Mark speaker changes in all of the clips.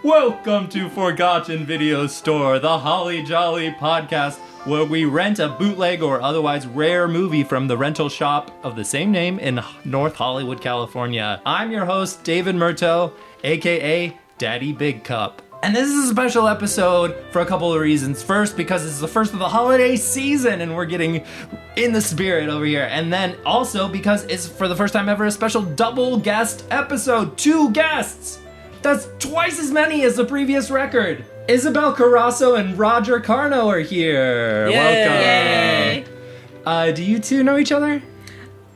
Speaker 1: Welcome to Forgotten Video Store, the Holly Jolly podcast, where we rent a bootleg or otherwise rare movie from the rental shop of the same name in North Hollywood, California. I'm your host, David Murto, aka Daddy Big Cup. And this is a special episode for a couple of reasons. First, because this is the first of the holiday season and we're getting in the spirit over here. And then also because it's for the first time ever a special double guest episode. 2 guests! That's twice as many as the previous record. Isabelle Carasso and Roger Carnow are here.
Speaker 2: Yay.
Speaker 1: Welcome. Do you two know each other?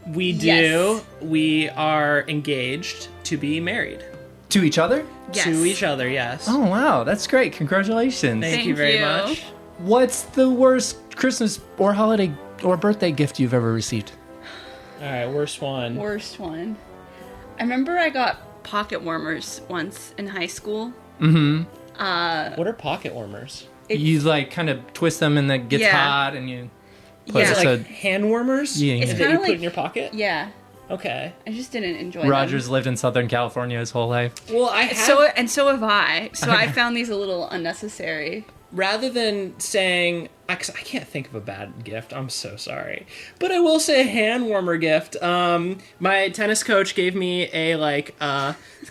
Speaker 2: We do.
Speaker 3: Yes.
Speaker 2: We are engaged to be married.
Speaker 1: To each other?
Speaker 3: Yes.
Speaker 2: To each other, yes.
Speaker 1: Oh, wow. That's great. Congratulations.
Speaker 2: Thank you very much.
Speaker 1: What's the worst Christmas or holiday or birthday gift you've ever received?
Speaker 2: All right, worst one.
Speaker 3: Worst one. I remember I got pocket warmers once in high school.
Speaker 1: Mm-hmm.
Speaker 2: What are pocket warmers?
Speaker 1: You like kind of twist them and it gets
Speaker 3: Yeah.
Speaker 1: hot and you put
Speaker 3: Yeah.
Speaker 2: Is
Speaker 1: it
Speaker 2: it like hand warmers?
Speaker 1: Yeah. It's
Speaker 2: That
Speaker 3: kinda
Speaker 2: you put
Speaker 3: like-
Speaker 2: in your pocket?
Speaker 3: Yeah.
Speaker 2: Okay.
Speaker 3: I just didn't enjoy
Speaker 1: Roger's
Speaker 3: them.
Speaker 1: lived in Southern California his whole life.
Speaker 2: Well, I have...
Speaker 3: So have I. So I found these a little unnecessary.
Speaker 2: Rather than saying... I can't think of a bad gift. I'm so sorry. But I will say a hand warmer gift. My tennis coach gave me a,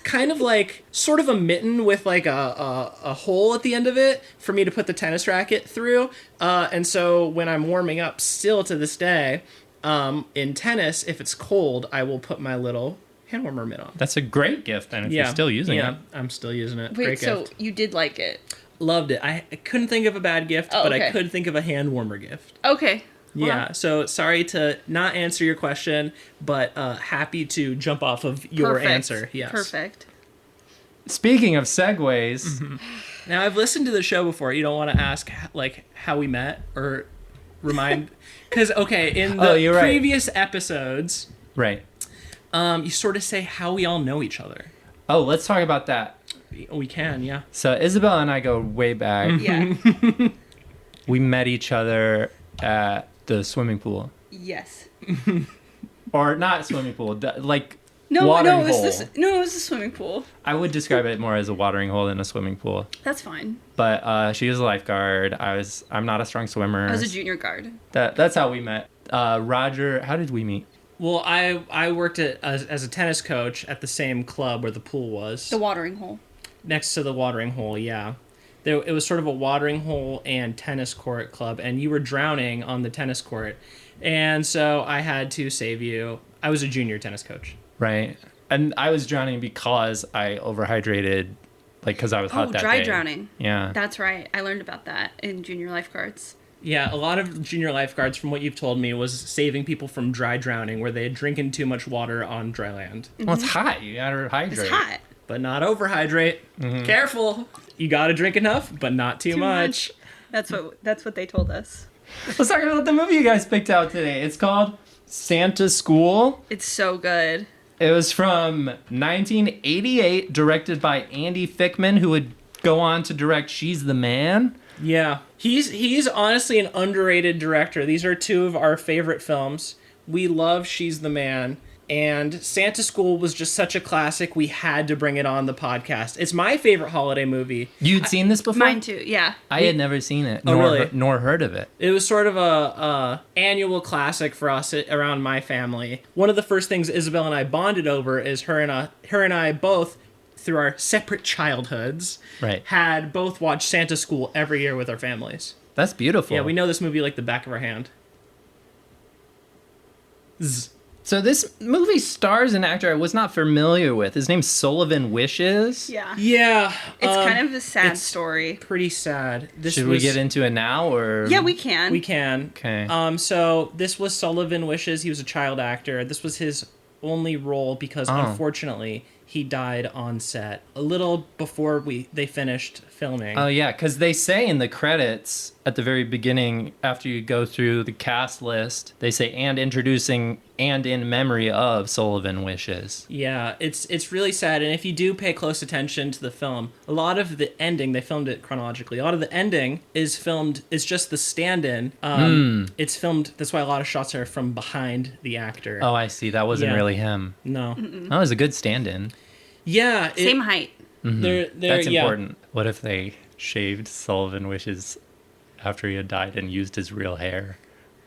Speaker 2: kind of like, sort of a mitten with, like, a hole at the end of it for me to put the tennis racket through. And so when I'm warming up, still to this day, in tennis, if it's cold, I will put my little hand warmer mitt on.
Speaker 1: That's a great gift, and if you're still using it.
Speaker 2: I'm still using it.
Speaker 3: Wait,
Speaker 2: Great
Speaker 3: so
Speaker 2: gift.
Speaker 3: you did like it?
Speaker 2: Loved it. I couldn't think of a bad gift,
Speaker 3: Oh,
Speaker 2: but I
Speaker 3: okay.
Speaker 2: could think of a hand warmer gift.
Speaker 3: Okay.
Speaker 2: Yeah, so sorry to not answer your question, but happy to jump off of your
Speaker 3: Perfect.
Speaker 2: answer. Yes.
Speaker 3: Perfect.
Speaker 1: Speaking of segues,
Speaker 2: Now, I've listened to the show before. You don't want to ask, like, how we met or remind... Because, okay, in the
Speaker 1: you're right.
Speaker 2: previous episodes,
Speaker 1: right.
Speaker 2: you sort of say how we all know each other.
Speaker 1: Oh, let's talk about that.
Speaker 2: We can, yeah.
Speaker 1: So Isabel and I go way back.
Speaker 3: Yeah.
Speaker 1: We met each other at the swimming pool.
Speaker 3: Yes.
Speaker 1: Or not swimming pool, like
Speaker 3: No,
Speaker 1: watering
Speaker 3: no, it was
Speaker 1: hole.
Speaker 3: it was a swimming pool.
Speaker 1: I would describe it more as a watering hole than a swimming pool.
Speaker 3: That's fine.
Speaker 1: But she was a lifeguard. I'm not a strong swimmer.
Speaker 3: I was a junior guard.
Speaker 1: That's how we met. Roger, how did we meet?
Speaker 2: Well, I worked as a tennis coach at the same club where the pool was.
Speaker 3: The watering hole.
Speaker 2: Next to the watering hole, yeah. It was sort of a watering hole and tennis court club, and you were drowning on the tennis court. And so I had to save you. I was a junior tennis coach.
Speaker 1: Right. And I was drowning because I overhydrated, like, because I was hot that
Speaker 3: dry
Speaker 1: day.
Speaker 3: drowning.
Speaker 1: Yeah.
Speaker 3: That's right. I learned about that in junior lifeguards.
Speaker 2: Yeah, a lot of junior lifeguards, from what you've told me, was saving people from dry drowning, where they had drinking too much water on dry land.
Speaker 1: Well, it's hot. You gotta hydrate.
Speaker 3: It's hot.
Speaker 2: But not overhydrate.
Speaker 1: Mm-hmm.
Speaker 2: Careful. You gotta drink enough, but not too much.
Speaker 3: That's what they told us.
Speaker 1: Let's talk about the movie you guys picked out today. It's called Santa School.
Speaker 3: It's so good.
Speaker 1: It was from 1988, directed by Andy Fickman, who would go on to direct She's the Man.
Speaker 2: Yeah. He's honestly an underrated director. These are 2 of our favorite films. We love She's the Man. And Santa School was just such a classic, we had to bring it on the podcast. It's my favorite holiday movie.
Speaker 1: You'd seen this before?
Speaker 3: Mine too. Yeah.
Speaker 1: I had never seen it,
Speaker 2: Oh, really?
Speaker 1: nor heard of it.
Speaker 2: It was sort of a annual classic for us around my family. One of the first things Isabel and I bonded over is her and I both, through our separate childhoods,
Speaker 1: Right.
Speaker 2: had both watched Santa School every year with our families.
Speaker 1: That's beautiful.
Speaker 2: Yeah, we know this movie like the back of our hand. Zzz.
Speaker 1: So this movie stars an actor I was not familiar with. His name's Sullivan Wishes.
Speaker 3: Yeah.
Speaker 2: Yeah.
Speaker 3: It's kind of a sad
Speaker 2: it's
Speaker 3: story.
Speaker 2: Pretty sad.
Speaker 1: Should we get into it now, or?
Speaker 3: Yeah, we can.
Speaker 2: We can.
Speaker 1: Okay.
Speaker 2: So this was Sullivan Wishes. He was a child actor. This was his only role because unfortunately he died on set a little before they finished filming.
Speaker 1: Oh yeah, because they say in the credits at the very beginning, after you go through the cast list, they say "and introducing and in memory of Sullivan Wishes."
Speaker 2: Yeah, it's really sad. And if you do pay close attention to the film, a lot of the ending, they filmed it chronologically. A lot of the ending is just the stand-in. It's filmed. That's why a lot of shots are from behind the actor.
Speaker 1: Oh, I see. That wasn't
Speaker 2: Yeah.
Speaker 1: really him.
Speaker 2: No.
Speaker 1: That was a good stand-in.
Speaker 2: Yeah.
Speaker 3: Same height.
Speaker 2: They're,
Speaker 1: That's
Speaker 2: yeah.
Speaker 1: important. What if they shaved Sullivan Wishes after he had died and used his real hair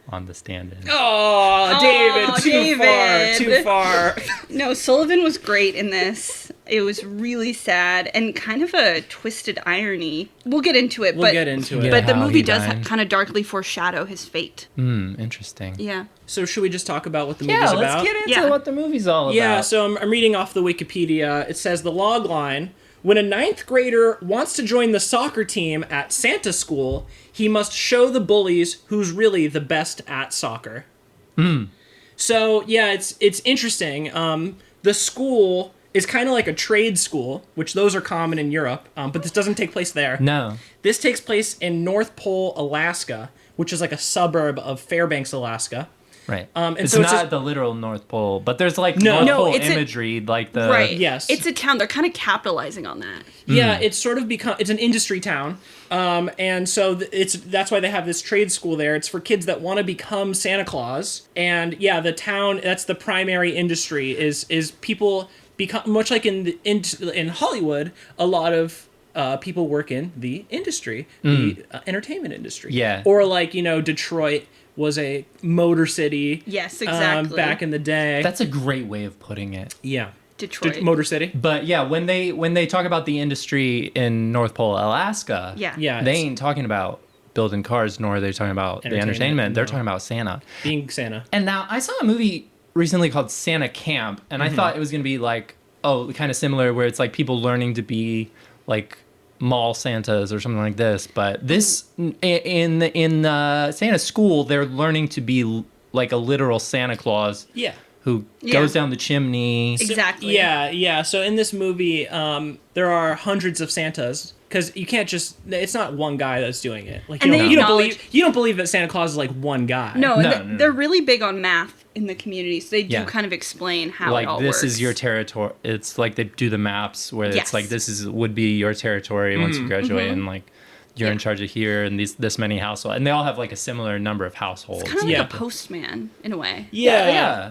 Speaker 1: on the stand-in?
Speaker 2: Oh, David, too far.
Speaker 3: No, Sullivan was great in this. It was really sad and kind of a twisted irony. We'll get into it.
Speaker 2: We'll get into it.
Speaker 3: But the
Speaker 1: How
Speaker 3: movie
Speaker 1: he
Speaker 3: does
Speaker 1: died.
Speaker 3: kind of darkly foreshadow his fate.
Speaker 1: Interesting.
Speaker 3: Yeah.
Speaker 2: So should we just talk about what the movie's
Speaker 1: Yeah,
Speaker 2: about?
Speaker 1: let's get into
Speaker 3: Yeah.
Speaker 1: what the movie's all about.
Speaker 2: Yeah, so I'm reading off the Wikipedia. It says the log line: when a 9th grader wants to join the soccer team at Santa School, he must show the bullies who's really the best at soccer. So yeah, it's interesting. The school is kind of like a trade school, which those are common in Europe, but this doesn't take place there.
Speaker 1: No.
Speaker 2: This takes place in North Pole, Alaska, which is like a suburb of Fairbanks, Alaska.
Speaker 1: Right.
Speaker 2: And
Speaker 1: it's
Speaker 2: so it's
Speaker 1: not
Speaker 2: just-
Speaker 1: the literal North Pole, but there's like
Speaker 2: No.
Speaker 1: North
Speaker 3: No,
Speaker 1: Pole
Speaker 3: it's a-
Speaker 1: imagery, like the
Speaker 3: Right.
Speaker 2: yes.
Speaker 3: It's a town. They're kind of capitalizing on that.
Speaker 2: Yeah, it's sort of it's an industry town, and so that's why they have this trade school there. It's for kids that want to become Santa Claus, and yeah, the town, that's the primary industry is people become, much like in Hollywood, a lot of people work in the industry, the entertainment industry.
Speaker 1: Yeah.
Speaker 2: Or like Detroit was a motor city.
Speaker 3: Yes, exactly.
Speaker 2: Back in the day.
Speaker 1: That's a great way of putting it.
Speaker 2: yeah.
Speaker 3: Detroit.
Speaker 2: Motor City.
Speaker 1: But yeah, when they talk about the industry in North Pole, Alaska,
Speaker 3: Yeah.
Speaker 2: Yeah.
Speaker 1: they ain't talking about building cars, nor are they talking about the entertainment. They're
Speaker 2: no.
Speaker 1: talking about Santa.
Speaker 2: Being Santa.
Speaker 1: And now I saw a movie recently called Santa Camp, and I thought it was gonna be like, kind of similar, where it's like people learning to be like mall Santas or something like this. But this in Santa school, they're learning to be like a literal Santa Claus
Speaker 2: Yeah.
Speaker 1: who
Speaker 3: Yeah.
Speaker 1: goes down the chimney.
Speaker 3: Exactly.
Speaker 2: Yeah. So in this movie, there are hundreds of Santas, because you can't it's not one guy that's doing it. Like
Speaker 3: And they
Speaker 2: you don't
Speaker 3: acknowledge-
Speaker 2: you don't believe that Santa Claus is like one guy.
Speaker 3: No,
Speaker 1: No,
Speaker 3: th-
Speaker 1: no, no.
Speaker 3: they're really big on math in the community, so they do
Speaker 1: Yeah.
Speaker 3: kind of explain how
Speaker 1: Like
Speaker 3: it all
Speaker 1: this
Speaker 3: works.
Speaker 1: is your territory. It's like they do the maps where
Speaker 3: Yes.
Speaker 1: it's like would be your territory once you graduate, and like you're in
Speaker 3: Yeah.
Speaker 1: charge of here and this many households, and they all have like a similar number of households.
Speaker 3: kind of like
Speaker 2: Yeah.
Speaker 3: a postman in a way.
Speaker 2: Yeah.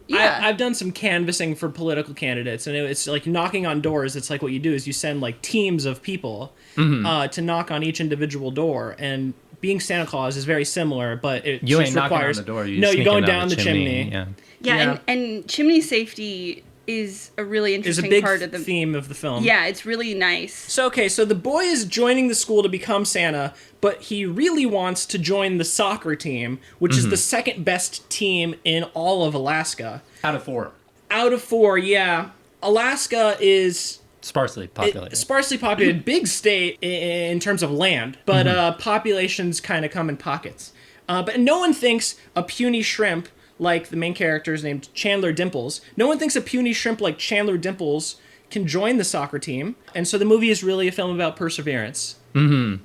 Speaker 3: Yeah.
Speaker 2: I've done some canvassing for political candidates, and it's like knocking on doors. It's like what you do is you send like teams of people to knock on each individual door, and being Santa Claus is very similar, but it
Speaker 1: You
Speaker 2: just
Speaker 1: ain't knocking on
Speaker 2: requires
Speaker 1: the door.
Speaker 2: no, you're
Speaker 1: sneaking
Speaker 2: going down the chimney.
Speaker 1: Yeah.
Speaker 3: Yeah,
Speaker 2: Yeah.
Speaker 3: and chimney safety is a really
Speaker 2: Is a
Speaker 3: interesting
Speaker 2: big
Speaker 3: part of the
Speaker 2: theme of the film.
Speaker 3: Yeah, it's really nice.
Speaker 2: So the boy is joining the school to become Santa, but he really wants to join the soccer team, which is the second best team in all of Alaska.
Speaker 1: Out of 4,
Speaker 2: Out of 4, yeah. Alaska is
Speaker 1: sparsely populated.
Speaker 2: sparsely populated, big state in terms of land, but populations kind of come in pockets. But no one thinks a puny shrimp, like the main character is named Chandler Dimples, no one thinks a puny shrimp like Chandler Dimples can join the soccer team. And so the movie is really a film about perseverance. So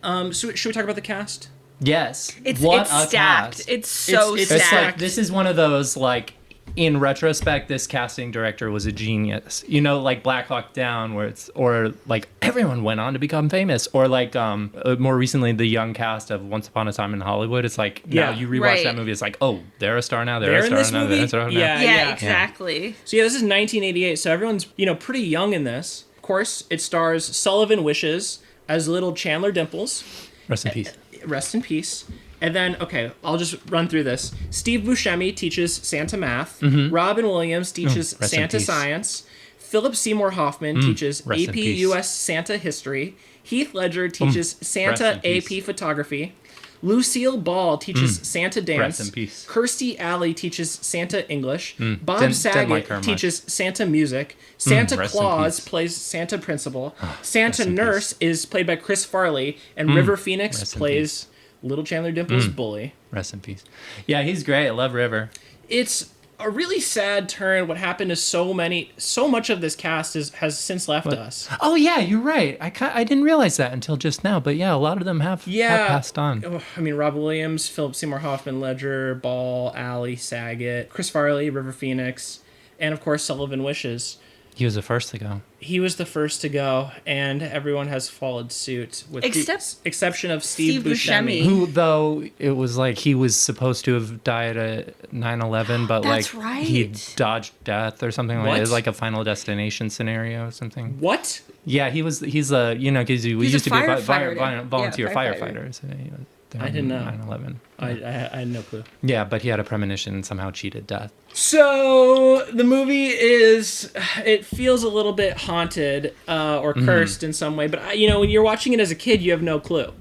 Speaker 2: should we talk about the cast?
Speaker 1: Yes.
Speaker 3: It's
Speaker 1: What
Speaker 3: it's
Speaker 1: a
Speaker 3: stacked.
Speaker 1: cast.
Speaker 3: It's so
Speaker 2: It's
Speaker 1: It's
Speaker 3: stacked.
Speaker 1: like this is one of those like, in retrospect, this casting director was a genius. Like Black Hawk Down, or like everyone went on to become famous, or like more recently the young cast of Once Upon a Time in Hollywood. It's like now
Speaker 2: Yeah.
Speaker 1: you rewatch
Speaker 3: Right.
Speaker 1: that movie, it's like, oh, they're a star now. They're
Speaker 2: They're
Speaker 1: a
Speaker 2: in
Speaker 1: star
Speaker 2: this
Speaker 1: now.
Speaker 2: movie?
Speaker 1: They're a star now.
Speaker 2: Yeah.
Speaker 3: yeah, exactly.
Speaker 2: So yeah, this is 1988, so everyone's, pretty young in this. Of course, it stars Sullivan Wishes as little Chandler Dimples.
Speaker 1: Rest in peace.
Speaker 2: Rest in peace. And then, okay, I'll just run through this. Steve Buscemi teaches Santa math. Robin Williams teaches
Speaker 1: rest in
Speaker 2: Santa
Speaker 1: peace.
Speaker 2: science. Philip Seymour Hoffman teaches
Speaker 1: rest in
Speaker 2: AP
Speaker 1: peace.
Speaker 2: US Santa history. Heath Ledger teaches
Speaker 1: rest
Speaker 2: Santa
Speaker 1: in peace.
Speaker 2: AP photography. Lucille Ball teaches Santa dance.
Speaker 1: Rest in peace.
Speaker 2: Kirstie Alley teaches Santa English. Bob
Speaker 1: Didn't
Speaker 2: Saget
Speaker 1: like her much.
Speaker 2: teaches Santa music. Santa
Speaker 1: rest in
Speaker 2: Claus
Speaker 1: peace.
Speaker 2: plays Santa principal. Santa
Speaker 1: rest in
Speaker 2: Nurse is played by Chris Farley, and River Phoenix
Speaker 1: Rest in
Speaker 2: plays Little Chandler Dimples bully.
Speaker 1: Rest in peace. Yeah, he's great. I love River.
Speaker 2: It's a really sad turn. What happened to so much of this cast has since left us.
Speaker 1: Oh yeah, you're right. I didn't realize that until just now. But yeah, a lot of them have passed on.
Speaker 2: Oh, I mean, Rob Williams, Philip Seymour Hoffman, Ledger, Ball, Alley, Saget, Chris Farley, River Phoenix, and of course Sullivan Wishes.
Speaker 1: He was the first to go.
Speaker 2: He was the first to go, and everyone has followed suit, with the exception of Steve Buscemi.
Speaker 1: Who, though, it was like he was supposed to have died at 9/11, but
Speaker 3: That's
Speaker 1: like
Speaker 3: right.
Speaker 1: he dodged death or something like that.
Speaker 2: What?
Speaker 1: It was like a Final Destination scenario or something.
Speaker 2: What?
Speaker 1: Yeah, he's a, you know, because we
Speaker 3: He's
Speaker 1: used
Speaker 3: a
Speaker 1: to be
Speaker 3: firefighter.
Speaker 1: volunteer
Speaker 3: Firefighter.
Speaker 1: firefighters. So he was
Speaker 2: I didn't know.
Speaker 1: 9/11.
Speaker 2: I had no clue.
Speaker 1: Yeah, but he had a premonition and somehow cheated death.
Speaker 2: So the movie it feels a little bit haunted or cursed in some way, but you know, when you're watching it as a kid, you have no clue.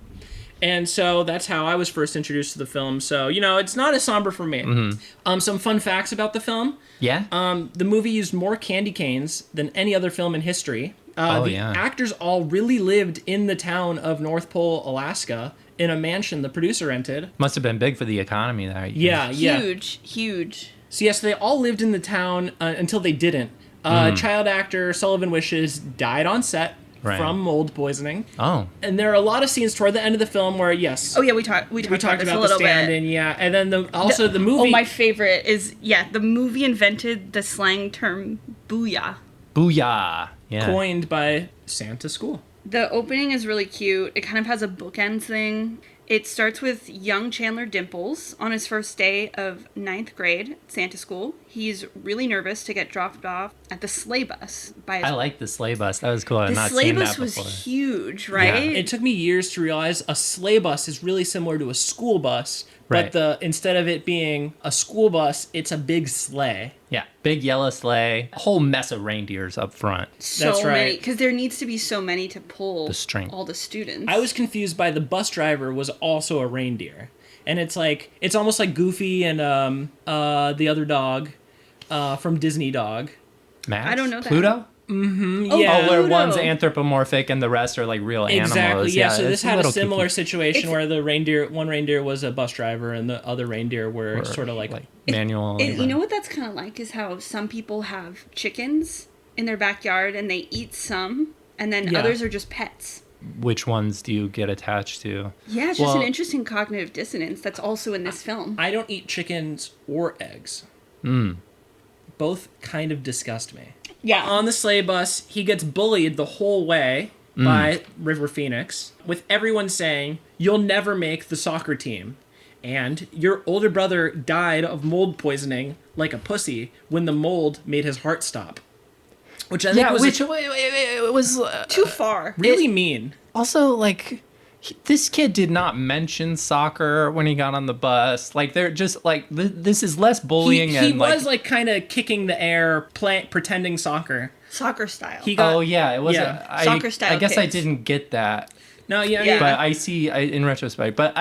Speaker 2: And so that's how I was first introduced to the film. So, you know, it's not as somber for me. Some fun facts about the film.
Speaker 1: Yeah?
Speaker 2: The movie used more candy canes than any other film in history. The
Speaker 1: yeah.
Speaker 2: actors all really lived in the town of North Pole, Alaska, in a mansion the producer rented.
Speaker 1: Must have been big for the economy there.
Speaker 2: Yeah.
Speaker 3: Huge.
Speaker 2: So yes, they all lived in the town until they didn't. Child actor Sullivan Wishes died on set from mold poisoning.
Speaker 1: Oh.
Speaker 2: And there are a lot of scenes toward the end of the film where, yes.
Speaker 3: Oh yeah, we talked
Speaker 2: We talked
Speaker 3: about this
Speaker 2: about
Speaker 3: a
Speaker 2: the
Speaker 3: little
Speaker 2: stand-in,
Speaker 3: bit.
Speaker 2: yeah. And then the movie.
Speaker 3: Oh, my favorite is the movie invented the slang term "booyah."
Speaker 1: Booyah. Yeah.
Speaker 2: coined by Santa School.
Speaker 3: The opening is really cute. It kind of has a bookends thing. It starts with young Chandler Dimples on his first day of 9th grade at Santa School. He's really nervous to get dropped off at the sleigh bus by his...
Speaker 1: I like the sleigh bus. That was cool. I've
Speaker 3: The
Speaker 1: not
Speaker 3: sleigh
Speaker 1: seen
Speaker 3: bus
Speaker 1: that
Speaker 3: was
Speaker 1: before.
Speaker 3: huge, right?
Speaker 2: It took me years to realize a sleigh bus is really similar to a school bus,
Speaker 1: Right.
Speaker 2: but instead of it being a school bus, it's a big sleigh.
Speaker 1: Yeah, big yellow sleigh, a whole mess of reindeers up front.
Speaker 3: So
Speaker 2: That's right.
Speaker 3: many, because there needs to be so many to pull
Speaker 1: The string.
Speaker 3: all the students.
Speaker 2: I was confused by the bus driver was also a reindeer. And it's almost like Goofy and the other dog from Disney Dog.
Speaker 1: Max?
Speaker 3: I don't know that.
Speaker 1: Pluto?
Speaker 2: Yeah.
Speaker 1: Oh, where
Speaker 3: Pluto.
Speaker 1: one's anthropomorphic and the rest are like real
Speaker 2: Exactly.
Speaker 1: animals.
Speaker 2: Yeah. So
Speaker 1: it's
Speaker 2: this had a
Speaker 1: little
Speaker 2: similar
Speaker 1: kooky.
Speaker 2: situation where one reindeer was a bus driver and the other reindeer were
Speaker 1: Or,
Speaker 2: sort of like
Speaker 1: manual.
Speaker 3: And
Speaker 1: labor.
Speaker 3: you know what that's kind of like is how some people have chickens in their backyard and they eat some, and then
Speaker 2: Yeah.
Speaker 3: others are just pets.
Speaker 1: Which ones do you get attached to?
Speaker 3: Yeah, it's just
Speaker 1: Well-
Speaker 3: an interesting cognitive dissonance that's also in this film.
Speaker 2: I don't eat chickens or eggs. Both kind of disgust me.
Speaker 3: Yeah.
Speaker 2: On the sleigh bus, he gets bullied the whole way by River Phoenix, with everyone saying, "You'll never make the soccer team." And your older brother died of mold poisoning like a pussy when the mold made his heart stop. Which I think
Speaker 1: Yeah,
Speaker 2: was
Speaker 1: which it was
Speaker 3: Too far.
Speaker 2: really mean.
Speaker 1: also like this kid did not mention soccer when he got on the bus. Like they're just like this is less bullying
Speaker 2: He
Speaker 1: and
Speaker 2: was like kind of kicking the air, pretending soccer.
Speaker 3: Soccer style.
Speaker 2: He got
Speaker 1: oh yeah, it was
Speaker 2: yeah.
Speaker 3: Soccer style
Speaker 1: I guess I
Speaker 3: kids.
Speaker 1: didn't get that.
Speaker 2: no, yeah,
Speaker 3: Yeah.
Speaker 1: But I see in retrospect. But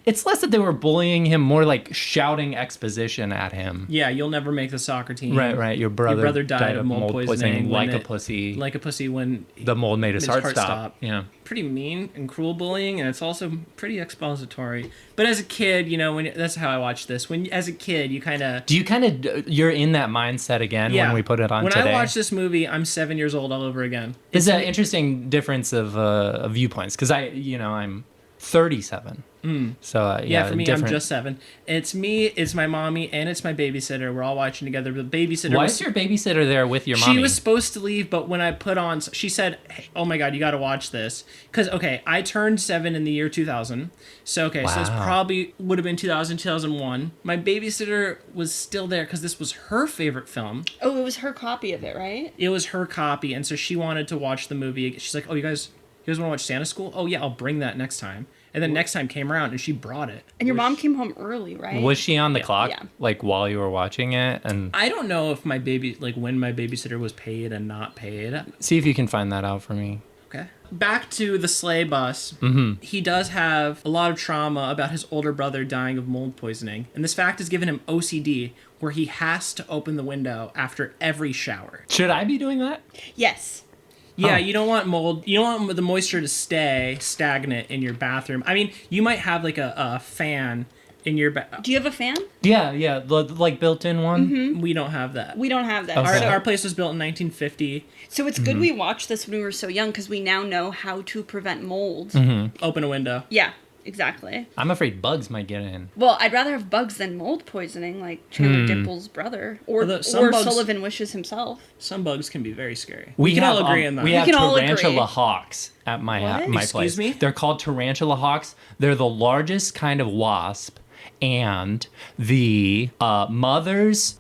Speaker 1: it's less that they were bullying him, more like shouting exposition at him.
Speaker 2: Yeah, you'll never make the soccer team.
Speaker 1: Right. Your brother died of mold poisoning
Speaker 2: when
Speaker 1: like a pussy.
Speaker 2: Like a pussy when
Speaker 1: The mold made his heart stop. Yeah.
Speaker 2: Pretty mean and cruel bullying, and it's also pretty expository. But as a kid, you know, that's how I watched this. As a kid, you kind of
Speaker 1: You're in that mindset again when we put it on
Speaker 2: when
Speaker 1: today?
Speaker 2: I watch this movie, I'm 7 years old all over again.
Speaker 1: There's an interesting difference of viewpoints because I'm 37. So
Speaker 2: Yeah, for me,
Speaker 1: different.
Speaker 2: I'm just 7. It's me, it's my mommy, and it's my babysitter. We're all watching together. The babysitter.
Speaker 1: Why is your babysitter there with your mommy?
Speaker 2: She was supposed to leave, but when I put on, she said, hey, "Oh my God, you got to watch this." Because I turned 7 in the year 2000. So so this
Speaker 1: Wow.
Speaker 2: probably would have been 2000, 2001. My babysitter was still there because this was her favorite film.
Speaker 3: Oh, it was her copy of it, right?
Speaker 2: It was her copy, and so she wanted to watch the movie. She's like, "Oh, you guys want to watch Santa School? Oh yeah, I'll bring that next time." And then next time came around, and she brought it.
Speaker 3: And your mom came home early, right?
Speaker 1: Was she on the clock
Speaker 3: Yeah.
Speaker 1: like while you were watching it? And
Speaker 2: I don't know if when my babysitter was paid and not paid.
Speaker 1: see if you can find that out for me.
Speaker 2: Okay. Back to the sleigh bus. He does have a lot of trauma about his older brother dying of mold poisoning. And this fact has given him OCD, where he has to open the window after every shower.
Speaker 1: Should I be doing that?
Speaker 3: Yes.
Speaker 2: Yeah,
Speaker 1: Oh.
Speaker 2: you don't want mold. You don't want the moisture to stay stagnant in your bathroom. I mean, you might have like a fan in your
Speaker 3: Do you have a fan?
Speaker 1: Yeah, like built-in one.
Speaker 2: We don't have that.
Speaker 3: We don't have that.
Speaker 1: Okay.
Speaker 2: Our place was built in 1950.
Speaker 3: So it's good we watched this when we were so young because we now know how to prevent mold.
Speaker 2: Open a window.
Speaker 3: Yeah. exactly.
Speaker 1: I'm afraid bugs might get in.
Speaker 3: Well, I'd rather have bugs than mold poisoning, like Chandler Dimples' brother, or
Speaker 2: Although some bugs-
Speaker 3: Sullivan Wishes himself.
Speaker 2: Some bugs can be very scary.
Speaker 1: We
Speaker 2: can
Speaker 1: have,
Speaker 2: all agree on that.
Speaker 1: We have
Speaker 3: can all
Speaker 1: tarantula
Speaker 3: agree.
Speaker 1: hawks at my
Speaker 3: What?
Speaker 1: my
Speaker 2: Excuse
Speaker 1: place.
Speaker 2: me?
Speaker 1: They're called tarantula hawks. They're the largest kind of wasp, and the mothers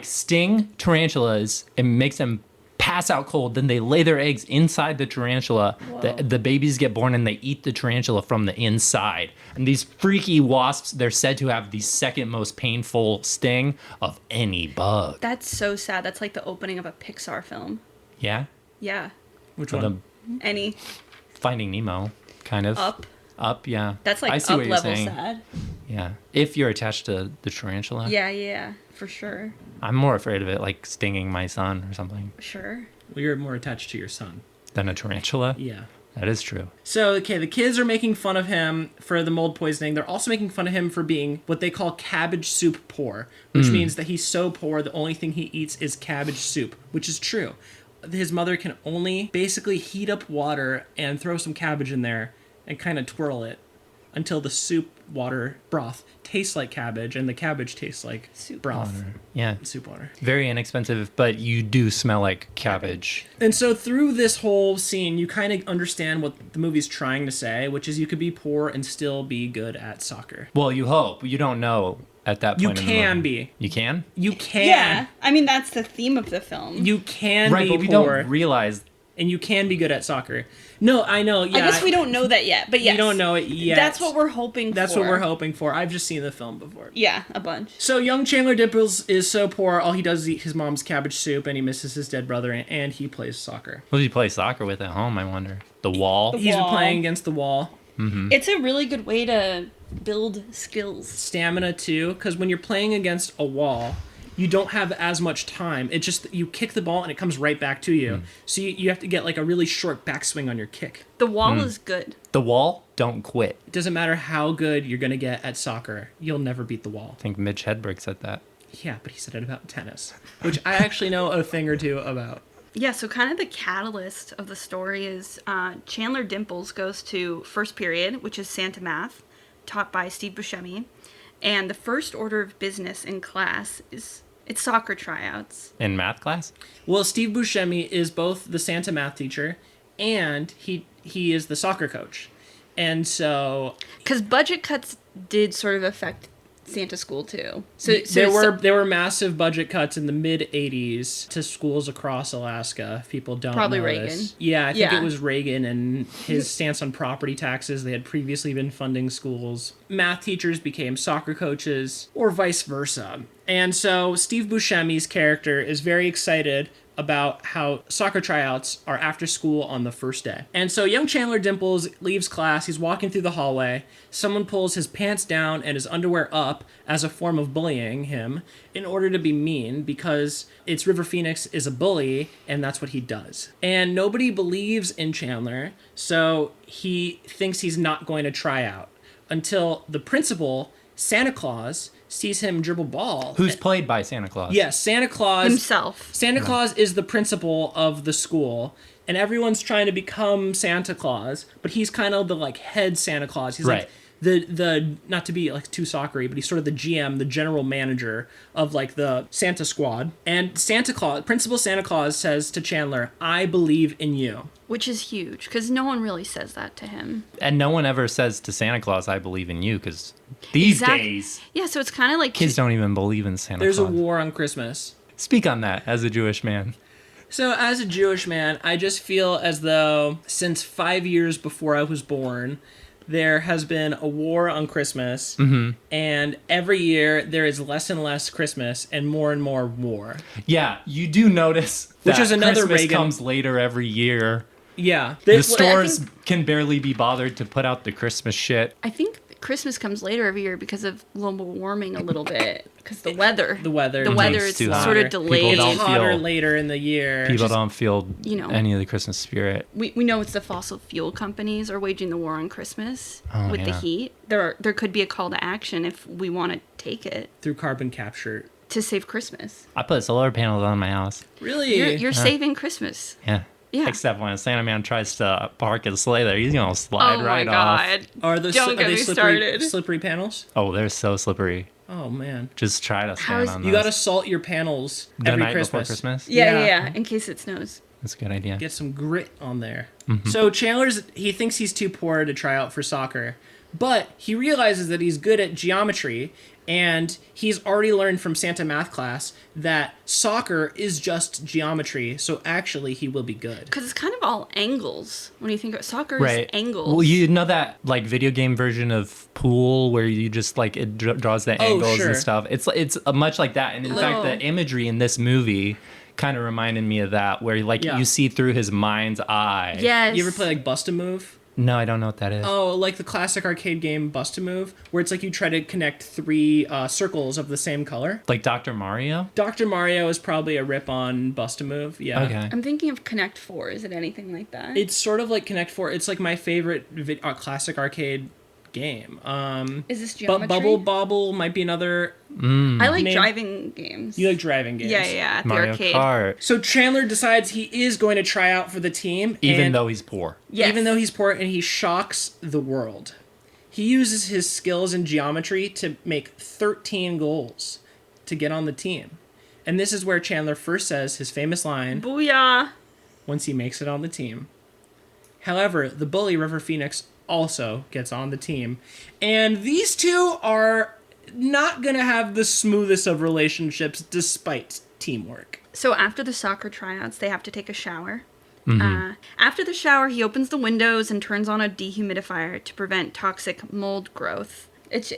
Speaker 1: sting tarantulas and makes them pass out cold. Then they lay their eggs inside the tarantula. The babies get born and they eat the tarantula from the inside. And these freaky wasps, they're said to have the second most painful sting of any bug.
Speaker 3: That's so sad. That's like the opening of a Pixar film.
Speaker 1: Yeah?
Speaker 3: Yeah.
Speaker 2: Which
Speaker 1: Or
Speaker 2: one?
Speaker 1: the
Speaker 3: Any
Speaker 1: Finding Nemo, kind of.
Speaker 3: Up.
Speaker 1: Yeah.
Speaker 3: That's
Speaker 1: I
Speaker 3: like
Speaker 1: see
Speaker 3: up
Speaker 1: what you're
Speaker 3: level
Speaker 1: saying.
Speaker 3: sad.
Speaker 1: Yeah. If you're attached to the tarantula.
Speaker 3: Yeah, for sure.
Speaker 1: I'm more afraid of it like stinging my son or something
Speaker 3: Sure.
Speaker 2: Well, you're more attached to your son.
Speaker 1: than a tarantula.
Speaker 2: Yeah.
Speaker 1: That is true.
Speaker 2: So, okay, the kids are making fun of him for the mold poisoning. They're also making fun of him for being what they call cabbage-soup-poor, which means that he's so poor the only thing he eats is cabbage soup, which is true. His mother can only basically heat up water and throw some cabbage in there and kind of twirl it until the soup water broth tastes like cabbage and the cabbage tastes like
Speaker 3: Soup
Speaker 2: broth.
Speaker 1: Yeah.
Speaker 2: Soup water.
Speaker 1: Very inexpensive, but you do smell like cabbage.
Speaker 2: And so through this whole scene, you kind of understand what the movie's trying to say, which is you could be poor and still be good at soccer.
Speaker 1: Well, you hope. You don't know at that point.
Speaker 2: You
Speaker 1: in the
Speaker 2: can
Speaker 1: movie.
Speaker 2: be.
Speaker 1: You can?
Speaker 2: You can.
Speaker 3: Yeah. I mean, that's the theme of the film.
Speaker 2: You can
Speaker 1: Right,
Speaker 2: be
Speaker 1: but we
Speaker 2: poor,
Speaker 1: don't realize.
Speaker 2: and you can be good at soccer. No, I know. Yeah,
Speaker 3: I guess we don't know that yet, but yes.
Speaker 2: We don't know it yet.
Speaker 3: That's what we're hoping
Speaker 2: That's
Speaker 3: for.
Speaker 2: what we're hoping for. I've just seen the film before.
Speaker 3: Yeah, a bunch.
Speaker 2: So young Chandler Dimples is so poor, all he does is eat his mom's cabbage soup, and he misses his dead brother, and he plays soccer.
Speaker 1: What do you play soccer with at home, I wonder? The wall?
Speaker 2: He's
Speaker 3: Wall.
Speaker 2: playing against the wall.
Speaker 3: It's a really good way to build skills.
Speaker 2: Stamina too, because when you're playing against a wall, you don't have as much time. It's just you kick the ball and it comes right back to you. So you have to get like a really short backswing on your kick.
Speaker 3: The wall is good.
Speaker 1: The wall? Don't quit.
Speaker 2: It doesn't matter how good you're going to get at soccer, you'll never beat the wall.
Speaker 1: I think Mitch Hedberg said that.
Speaker 2: Yeah, but he said it about tennis, which I actually know a thing or two about.
Speaker 3: Yeah, so kind of the catalyst of the story is Chandler Dimples goes to first period, which is Santa Math, taught by Steve Buscemi. And the first order of business in class is it's soccer tryouts.
Speaker 1: In math class?
Speaker 2: Well, Steve Buscemi is both the Santa math teacher and he is the soccer coach. And so
Speaker 3: Because budget cuts did sort of affect Santa School too. So
Speaker 2: there were massive budget cuts in the mid 80s to schools across Alaska. If people don't
Speaker 3: Probably
Speaker 2: know
Speaker 3: Reagan.
Speaker 2: this. Yeah, I think
Speaker 3: Yeah.
Speaker 2: it was Reagan and his stance on property taxes. They had previously been funding schools. Math teachers became soccer coaches or vice versa. And so Steve Buscemi's character is very excited about how soccer tryouts are after school on the first day. And so young Chandler Dimples leaves class, he's walking through the hallway, someone pulls his pants down and his underwear up as a form of bullying him in order to be mean because it's River Phoenix is a bully and that's what he does. And nobody believes in Chandler, so he thinks he's not going to try out until the principal, Santa Claus, sees him dribble ball.
Speaker 1: Who's played by Santa Claus?
Speaker 2: Yes, Santa Claus
Speaker 3: himself.
Speaker 2: Santa Claus is the principal of the school, and everyone's trying to become Santa Claus, but he's kind of the like head Santa Claus. He's
Speaker 1: Right.
Speaker 2: like the not to be like too soccery, but he's sort of the GM, the general manager of like the Santa squad. And Santa Claus, Principal Santa Claus says to Chandler, "I believe in you."
Speaker 3: Which is huge, because no one really says that to him.
Speaker 1: And no one ever says to Santa Claus, I believe in you, because these days,
Speaker 3: Yeah, so it's kind of like...
Speaker 1: kids don't even believe in Santa
Speaker 2: There's a
Speaker 1: Claus.
Speaker 2: war on Christmas.
Speaker 1: Speak on that as a Jewish man.
Speaker 2: So as a Jewish man, I just feel as though since 5 years before I was born, there has been a war on Christmas, and every year there is less and less Christmas and more war.
Speaker 1: Yeah, you do notice
Speaker 2: Which
Speaker 1: that
Speaker 2: is another
Speaker 1: Christmas
Speaker 2: Reagan-
Speaker 1: comes later every year.
Speaker 2: Yeah.
Speaker 1: The stores can barely be bothered to put out the Christmas shit.
Speaker 3: I think Christmas comes later every year because of global warming a little bit. Because the weather.
Speaker 2: The weather.
Speaker 3: The weather
Speaker 1: It's
Speaker 3: is
Speaker 1: too hot.
Speaker 3: sort of
Speaker 1: People
Speaker 3: delayed.
Speaker 1: don't
Speaker 2: It's hotter
Speaker 1: feel-
Speaker 2: later in the year.
Speaker 1: People don't feel
Speaker 3: you know.
Speaker 1: any of the Christmas spirit.
Speaker 3: We know it's the fossil fuel companies are waging the war on Christmas
Speaker 1: Oh,
Speaker 3: with the
Speaker 1: yeah.
Speaker 3: heat. There could be a call to action if we want to take it
Speaker 2: Through carbon capture.
Speaker 3: to save Christmas.
Speaker 1: I put solar panels on my house.
Speaker 2: Really?
Speaker 3: You're saving Christmas.
Speaker 1: Yeah.
Speaker 3: Yeah.
Speaker 1: Except when Santa Man tries to park his sleigh there, he's gonna slide
Speaker 3: Oh
Speaker 1: right
Speaker 3: my
Speaker 1: off.
Speaker 3: god.
Speaker 2: Are
Speaker 3: Don't get
Speaker 2: they
Speaker 3: me started.
Speaker 2: slippery panels?
Speaker 1: Oh, they're so slippery.
Speaker 2: Oh man.
Speaker 1: Just try to stand on
Speaker 2: You
Speaker 1: those.
Speaker 2: gotta salt your panels
Speaker 1: the
Speaker 2: every
Speaker 1: night
Speaker 2: Christmas.
Speaker 1: before Christmas?
Speaker 3: Yeah, in case it snows.
Speaker 1: That's a good idea.
Speaker 2: Get some grit on there.
Speaker 1: Mm-hmm.
Speaker 2: So he thinks he's too poor to try out for soccer, but he realizes that he's good at geometry, and he's already learned from Santa math class that soccer is just geometry, so actually he will be good.
Speaker 3: Because it's kind of all angles. When you think of soccer, is
Speaker 1: Right.
Speaker 3: angles.
Speaker 1: Well, you know that like video game version of pool where you just like it draws the angles
Speaker 2: sure.
Speaker 1: and stuff. It's much like that, and in fact, the imagery in this movie kind of reminded me of that, where like you see through his mind's eye.
Speaker 3: Yes.
Speaker 2: You ever play like Bust a Move?
Speaker 1: No, I don't know what that is.
Speaker 2: Oh, like the classic arcade game Bust a Move, where it's like you try to connect three circles of the same color.
Speaker 1: Like Dr. Mario?
Speaker 2: Dr. Mario is probably a rip on Bust a Move. Yeah.
Speaker 1: Okay.
Speaker 3: I'm thinking of Connect 4. Is it anything like that?
Speaker 2: It's sort of like Connect 4. It's like my favorite classic arcade game.
Speaker 3: Is this geometry?
Speaker 2: Bubble Bobble might be another.
Speaker 3: I like
Speaker 2: name-
Speaker 3: driving games.
Speaker 2: You like driving games.
Speaker 3: Yeah, at the
Speaker 1: Mario
Speaker 3: arcade.
Speaker 1: Kart.
Speaker 2: So Chandler decides he is going to try out for the team.
Speaker 1: Even
Speaker 2: and-
Speaker 1: though he's poor.
Speaker 3: Yes.
Speaker 2: Even though he's poor, and he shocks the world. He uses his skills in geometry to make 13 goals to get on the team. And this is where Chandler first says his famous line
Speaker 3: Booyah.
Speaker 2: once he makes it on the team. However, the bully River Phoenix also gets on the team. And these two are not going to have the smoothest of relationships despite teamwork.
Speaker 3: So after the soccer tryouts, they have to take a shower. After the shower, he opens the windows and turns on a dehumidifier to prevent toxic mold growth. It's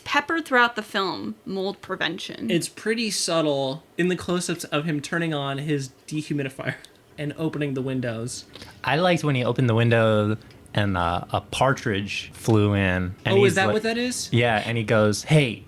Speaker 3: peppered throughout the film, mold prevention.
Speaker 2: It's pretty subtle in the close-ups of him turning on his dehumidifier and opening the windows.
Speaker 1: I liked when he opened the window and a partridge flew in. And
Speaker 2: Is
Speaker 1: he's
Speaker 2: that
Speaker 1: like-
Speaker 2: what that is?
Speaker 1: Yeah, and he goes, "Hey,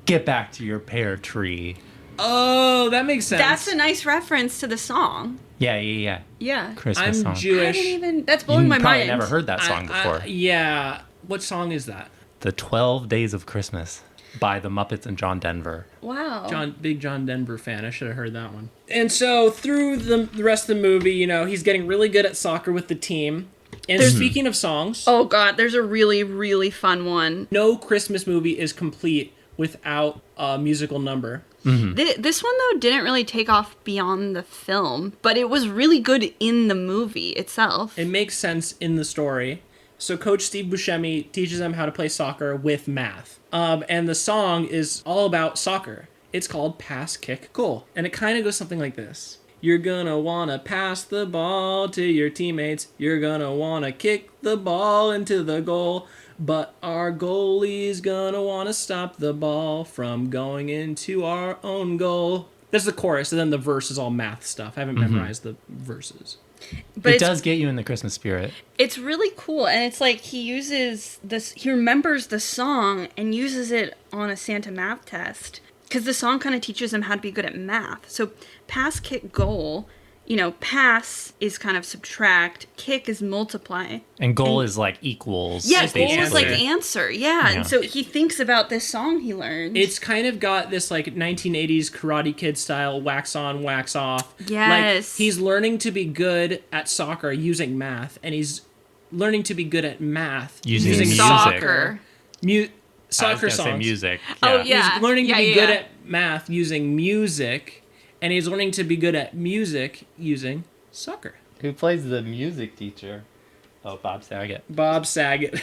Speaker 1: get back to your pear tree."
Speaker 2: Oh, that makes sense.
Speaker 3: That's a nice reference to the song.
Speaker 1: Yeah.
Speaker 3: Yeah.
Speaker 1: Christmas
Speaker 2: I'm
Speaker 1: song.
Speaker 3: I
Speaker 2: Jewish.
Speaker 3: didn't even. That's
Speaker 1: You
Speaker 3: blowing my
Speaker 1: probably
Speaker 3: mind.
Speaker 1: never heard that song before.
Speaker 2: Yeah. What song is that?
Speaker 1: The 12 Days of Christmas by the Muppets and John Denver.
Speaker 3: Wow.
Speaker 2: Big John Denver fan. I should have heard that one. And so through the rest of the movie, he's getting really good at soccer with the team. And speaking of songs,
Speaker 3: Oh god, there's a really, really fun one.
Speaker 2: no Christmas movie is complete without a musical number.
Speaker 3: This one though didn't really take off beyond the film, but it was really good in the movie itself.
Speaker 2: It makes sense in the story. So Coach Steve Buscemi teaches them how to play soccer with math. And the song is all about soccer. It's called Pass, Kick, Goal. And it kind of goes something like this. You're gonna wanna pass the ball to your teammates. You're gonna wanna kick the ball into the goal. But our goalie's gonna wanna stop the ball from going into our own goal. That's the chorus, and then the verse is all math stuff. I haven't memorized the verses.
Speaker 3: But
Speaker 1: It does get you in the Christmas spirit.
Speaker 3: It's really cool, and it's like he remembers the song and uses it on a Santa math test because the song kind of teaches him how to be good at math. So pass, kick, goal. Pass is kind of subtract, kick is multiply.
Speaker 1: And goal is like equals.
Speaker 3: Yeah,
Speaker 2: It's the
Speaker 3: goal is like
Speaker 2: answer.
Speaker 3: answer. Yeah, and so he thinks about this song he learned.
Speaker 2: It's kind of got this like 1980s Karate Kid style wax on, wax off.
Speaker 3: Yes.
Speaker 2: Like he's learning to be good at soccer using math, and he's learning to be good at math
Speaker 1: Using music.
Speaker 3: soccer.
Speaker 2: Soccer
Speaker 1: I was gonna
Speaker 2: songs.
Speaker 1: say music.
Speaker 3: Oh, yeah.
Speaker 2: He's learning to be
Speaker 3: Yeah,
Speaker 2: good
Speaker 3: yeah.
Speaker 2: at math using music, and he's learning to be good at music using soccer.
Speaker 1: Who plays the music teacher? Oh, Bob Saget.
Speaker 2: Bob Saget.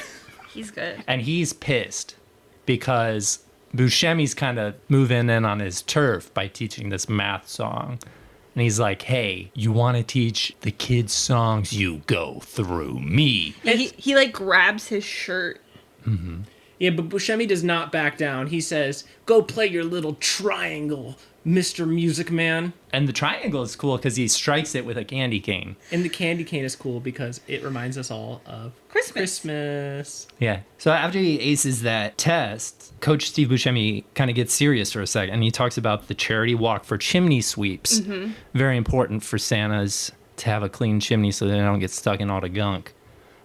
Speaker 3: He's good.
Speaker 1: And he's pissed because Buscemi's kind of moving in on his turf by teaching this math song. And he's like, "Hey, you want to teach the kids songs? You go through me."
Speaker 3: He like grabs his shirt.
Speaker 2: Yeah, but Buscemi does not back down. He says, "Go play your little triangle, Mr. Music Man."
Speaker 1: And the triangle is cool because he strikes it with a candy cane.
Speaker 2: And the candy cane is cool because it reminds us all of Christmas.
Speaker 1: Yeah. So after he aces that test, Coach Steve Buscemi kind of gets serious for a second. And he talks about the charity walk for chimney sweeps. Very important for Santas to have a clean chimney so they don't get stuck in all the gunk.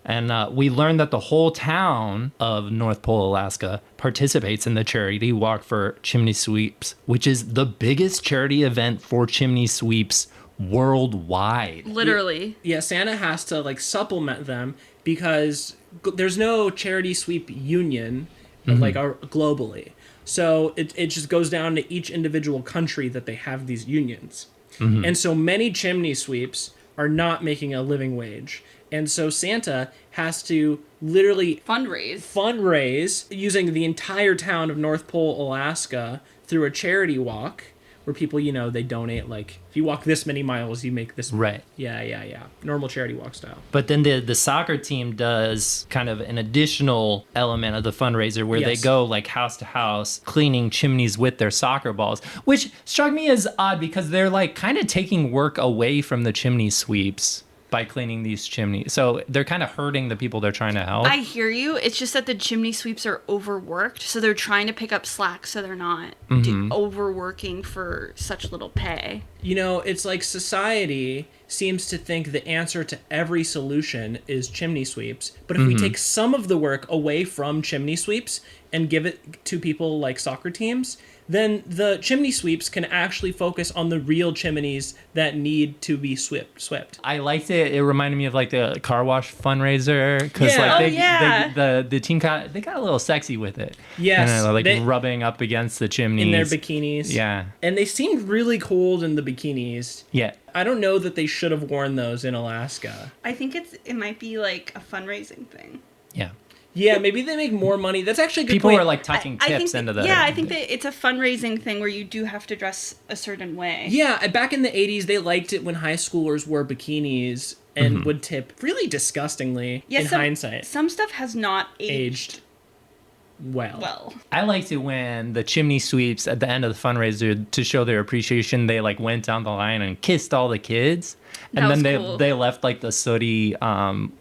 Speaker 1: And we learned that the whole town of North Pole, Alaska, participates in the charity walk for chimney sweeps, which is the biggest charity event for chimney sweeps worldwide.
Speaker 3: Literally.
Speaker 2: Yeah, Santa has to like supplement them because there's no charity sweep union like globally. So it just goes down to each individual country that they have these unions. And so many chimney sweeps are not making a living wage. And so Santa has to literally fundraise using the entire town of North Pole, Alaska through a charity walk where people, you know, they donate, like, if you walk this many miles, you make this.
Speaker 1: Right.
Speaker 2: Yeah. Normal charity walk style.
Speaker 1: But then the soccer team does kind of an additional element of the fundraiser where they go like house to house cleaning chimneys with their soccer balls, which struck me as odd because they're like kind of taking work away from the chimney sweeps by cleaning these chimneys. So they're kind of hurting the people they're trying to help.
Speaker 3: I hear you. It's just that the chimney sweeps are overworked, so they're trying to pick up slack so they're not overworking for such little pay.
Speaker 2: You know, it's like society seems to think the answer to every solution is chimney sweeps. But if we take some of the work away from chimney sweeps and give it to people like soccer teams, then the chimney sweeps can actually focus on the real chimneys that need to be swept.
Speaker 1: I liked it. It reminded me of like the car wash fundraiser because the team got a little sexy with it.
Speaker 2: Yes,
Speaker 1: and like rubbing up against the chimneys
Speaker 2: in their bikinis.
Speaker 1: Yeah,
Speaker 2: and they seemed really cold in the bikinis.
Speaker 1: Yeah,
Speaker 2: I don't know that they should have worn those in Alaska.
Speaker 3: I think it might be like a fundraising thing.
Speaker 1: Yeah.
Speaker 2: Yeah, maybe they make more money. That's actually a good
Speaker 1: People
Speaker 2: point.
Speaker 1: are like tucking tips into the...
Speaker 3: Yeah, I think that it's a fundraising thing where you do have to dress a certain way.
Speaker 2: Yeah, back in the 80s, they liked it when high schoolers wore bikinis and would tip really disgustingly in hindsight.
Speaker 3: Some stuff has not aged
Speaker 2: well.
Speaker 1: I liked it when the chimney sweeps at the end of the fundraiser, to show their appreciation, they like went down the line and kissed all the kids. And then they left like the sooty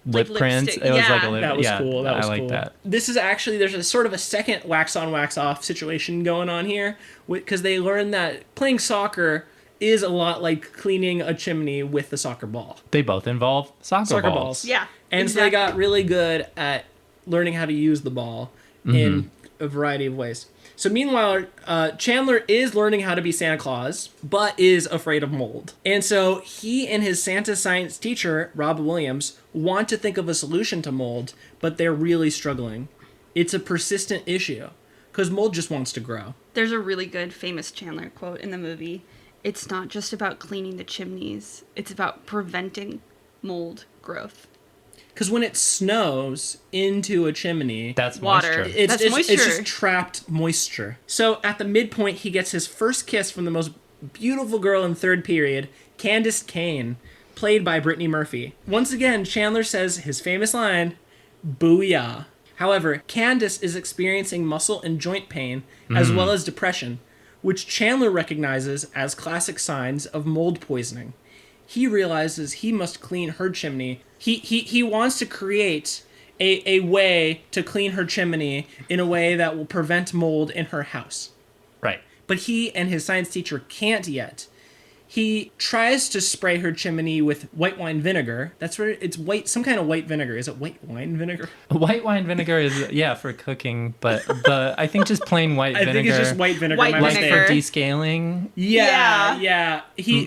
Speaker 1: lip prints. It was like a lip.
Speaker 2: That was cool. That was
Speaker 1: I like
Speaker 2: cool.
Speaker 1: that.
Speaker 2: This is actually, there's a sort of a second wax on, wax off situation going on here because they learned that playing soccer is a lot like cleaning a chimney with the soccer ball.
Speaker 1: They both involve soccer balls.
Speaker 3: Yeah.
Speaker 2: And so they got really good at learning how to use the ball in a variety of ways. So meanwhile, Chandler is learning how to be Santa Claus, but is afraid of mold. And so he and his Santa science teacher, Rob Williams, want to think of a solution to mold, but they're really struggling. It's a persistent issue, because mold just wants to grow.
Speaker 3: There's a really good famous Chandler quote in the movie. It's not just about cleaning the chimneys. It's about preventing mold growth.
Speaker 2: Because when it snows into a chimney,
Speaker 1: that's
Speaker 3: water.
Speaker 1: Moisture.
Speaker 3: That's moisture.
Speaker 2: It's just trapped moisture. So at the midpoint, he gets his first kiss from the most beautiful girl in third period, Candace Cane, played by Brittany Murphy. Once again, Chandler says his famous line, "Booyah." However, Candace is experiencing muscle and joint pain as well as depression, which Chandler recognizes as classic signs of mold poisoning. He realizes he must clean her chimney. He wants to create a way to clean her chimney in a way that will prevent mold in her house.
Speaker 1: Right.
Speaker 2: But he and his science teacher can't yet. He tries to spray her chimney with white wine vinegar. That's where it's white, some kind of white vinegar. Is it white wine vinegar?
Speaker 1: White wine vinegar is, for cooking, but I think just plain white vinegar.
Speaker 2: I think it's just white vinegar.
Speaker 3: White
Speaker 1: like
Speaker 3: vinegar.
Speaker 1: for descaling.
Speaker 2: Yeah.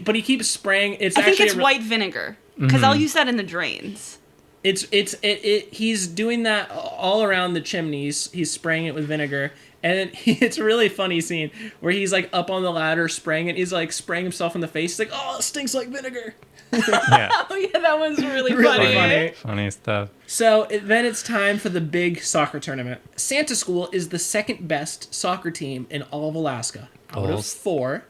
Speaker 2: But he keeps spraying.
Speaker 3: I think it's white vinegar, because I'll use that in the drains.
Speaker 2: He's doing that all around the chimneys. He's spraying it with vinegar. And it's a really funny scene where he's like up on the ladder spraying it. He's like spraying himself in the face. He's like, "Oh, it stinks like vinegar."
Speaker 1: Yeah.
Speaker 3: Oh yeah, that was really
Speaker 2: Really
Speaker 3: funny.
Speaker 1: Funny stuff.
Speaker 2: So then it's time for the big soccer tournament. Santa School is the second best soccer team in all of Alaska. Out of 4.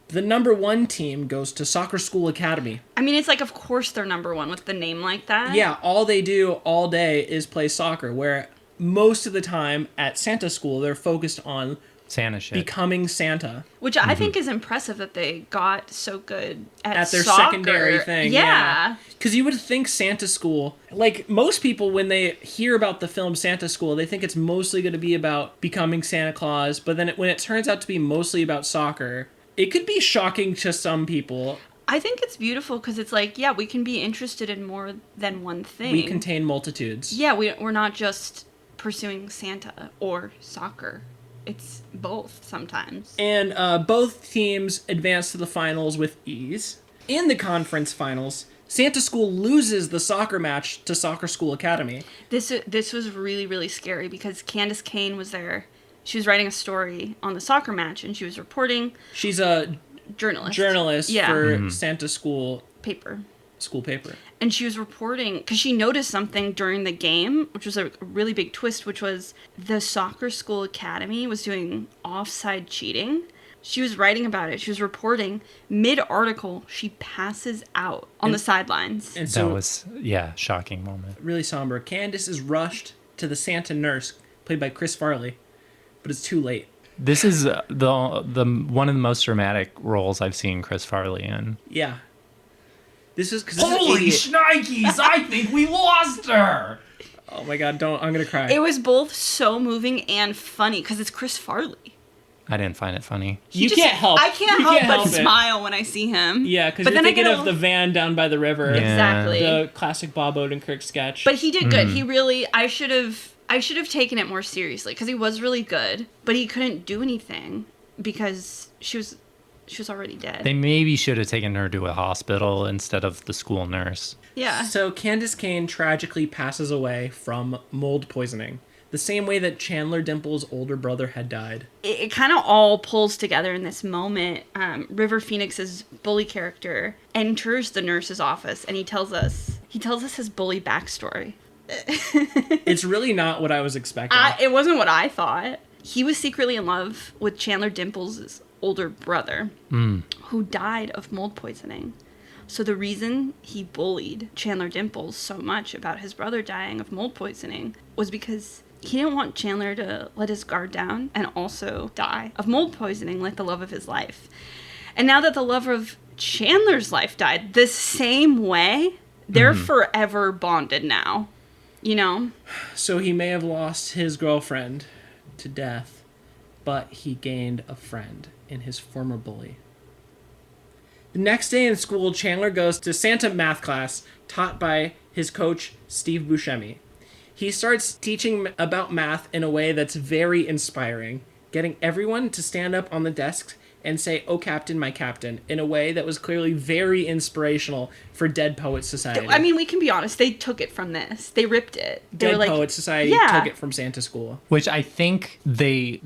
Speaker 2: The number 1 team goes to Soccer School Academy.
Speaker 3: I mean, it's like, of course they're number 1 with the name like that.
Speaker 2: Yeah, all they do all day is play soccer, where most of the time at Santa School, they're focused on
Speaker 1: Santa shit.
Speaker 2: becoming Santa.
Speaker 3: Which I think is impressive that they got so good at
Speaker 2: their
Speaker 3: soccer.
Speaker 2: secondary thing.
Speaker 3: Yeah.
Speaker 2: Because you would think Santa School, like most people when they hear about the film Santa School, they think it's mostly going to be about becoming Santa Claus. But then when it turns out to be mostly about soccer, it could be shocking to some people.
Speaker 3: I think it's beautiful because it's like, yeah, we can be interested in more than one thing.
Speaker 2: We contain multitudes.
Speaker 3: Yeah, we're not just pursuing Santa or soccer. It's both sometimes.
Speaker 2: And both teams advance to the finals with ease. In the conference finals, Santa School loses the soccer match to Soccer School Academy.
Speaker 3: This was really, really scary because Candace Cane was there. She was writing a story on the soccer match, and she was reporting.
Speaker 2: She's a journalist for Santa School school paper.
Speaker 3: And she was reporting because she noticed something during the game, which was a really big twist, which was the Soccer School Academy was doing offside cheating. She was writing about it. She was reporting. Mid-article, she passes out on the sidelines.
Speaker 2: And so
Speaker 1: that was, shocking moment.
Speaker 2: really somber. Candace is rushed to the Santa nurse, played by Chris Farley, but it's too late.
Speaker 1: This is the one of the most dramatic roles I've seen Chris Farley in.
Speaker 2: Yeah. This is because
Speaker 1: Holy shnikes! I think we lost her.
Speaker 2: Oh my god! I'm gonna cry.
Speaker 3: It was both so moving and funny because it's Chris Farley.
Speaker 1: I didn't find it funny.
Speaker 2: You can't help.
Speaker 3: I can't
Speaker 2: You
Speaker 3: help
Speaker 2: can't
Speaker 3: but
Speaker 2: help it.
Speaker 3: smile when I see him.
Speaker 2: Yeah, because
Speaker 3: But
Speaker 2: you're
Speaker 3: then I
Speaker 2: thinking
Speaker 3: get
Speaker 2: of the van down by the river.
Speaker 1: Yeah.
Speaker 3: Exactly.
Speaker 2: The classic Bob Odenkirk sketch.
Speaker 3: But he did good. He really. I should have taken it more seriously because he was really good, but he couldn't do anything because she was already dead.
Speaker 1: They maybe should have taken her to a hospital instead of the school nurse.
Speaker 3: Yeah.
Speaker 2: So Candace Cane tragically passes away from mold poisoning, the same way that Chandler Dimples' older brother had died.
Speaker 3: It kind of all pulls together in this moment. River Phoenix's bully character enters the nurse's office and he tells us his bully backstory.
Speaker 2: It's really not what I was expecting.
Speaker 3: It wasn't what I thought. He was secretly in love with Chandler Dimples' older brother, who died of mold poisoning. So the reason he bullied Chandler Dimples so much about his brother dying of mold poisoning was because he didn't want Chandler to let his guard down and also die of mold poisoning like the love of his life. And now that the love of Chandler's life died the same way, they're forever bonded now. You know?
Speaker 2: So he may have lost his girlfriend to death, but he gained a friend in his former bully. The next day in school, Chandler goes to Santa math class taught by his coach, Steve Buscemi. He starts teaching about math in a way that's very inspiring, getting everyone to stand up on the desks and say, "Oh, Captain, my Captain," in a way that was clearly very inspirational for Dead Poets Society.
Speaker 3: I mean, we can be honest. They took it from this. They ripped it. They
Speaker 2: Dead
Speaker 3: were like,
Speaker 2: Poets Society
Speaker 3: yeah.
Speaker 2: took it from Santa School.
Speaker 1: Which I think they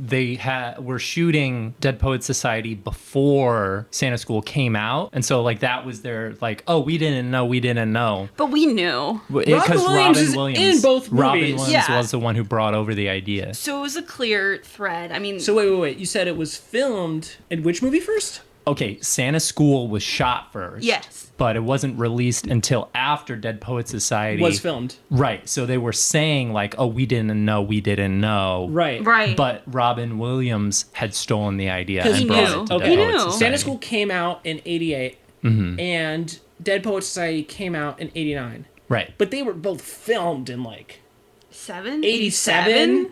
Speaker 1: were shooting Dead Poets Society before Santa School came out, and so like that was their like, oh, we didn't know,
Speaker 3: But we knew.
Speaker 1: because
Speaker 2: Williams is in both
Speaker 1: Robin
Speaker 2: movies.
Speaker 1: Williams
Speaker 3: Yeah.
Speaker 1: was the one who brought over the idea.
Speaker 3: So it was a clear thread. I mean,
Speaker 2: So wait. You said it was filmed in which movie first?
Speaker 1: Okay, Santa School was shot first.
Speaker 3: yes.
Speaker 1: But it wasn't released until after Dead Poets Society
Speaker 2: Was filmed.
Speaker 1: Right. So they were saying like, oh, we didn't know.
Speaker 2: Right.
Speaker 3: Right.
Speaker 1: But Robin Williams had stolen the idea
Speaker 2: 'Cause
Speaker 1: and
Speaker 2: he
Speaker 1: brought
Speaker 3: knew.
Speaker 1: it to
Speaker 2: Okay.
Speaker 1: Dead
Speaker 3: He
Speaker 1: Poets
Speaker 3: knew.
Speaker 1: Society.
Speaker 2: Santa School came out in 88, and Dead Poets Society came out in 89.
Speaker 1: Right.
Speaker 2: But they were both filmed in like
Speaker 3: 87?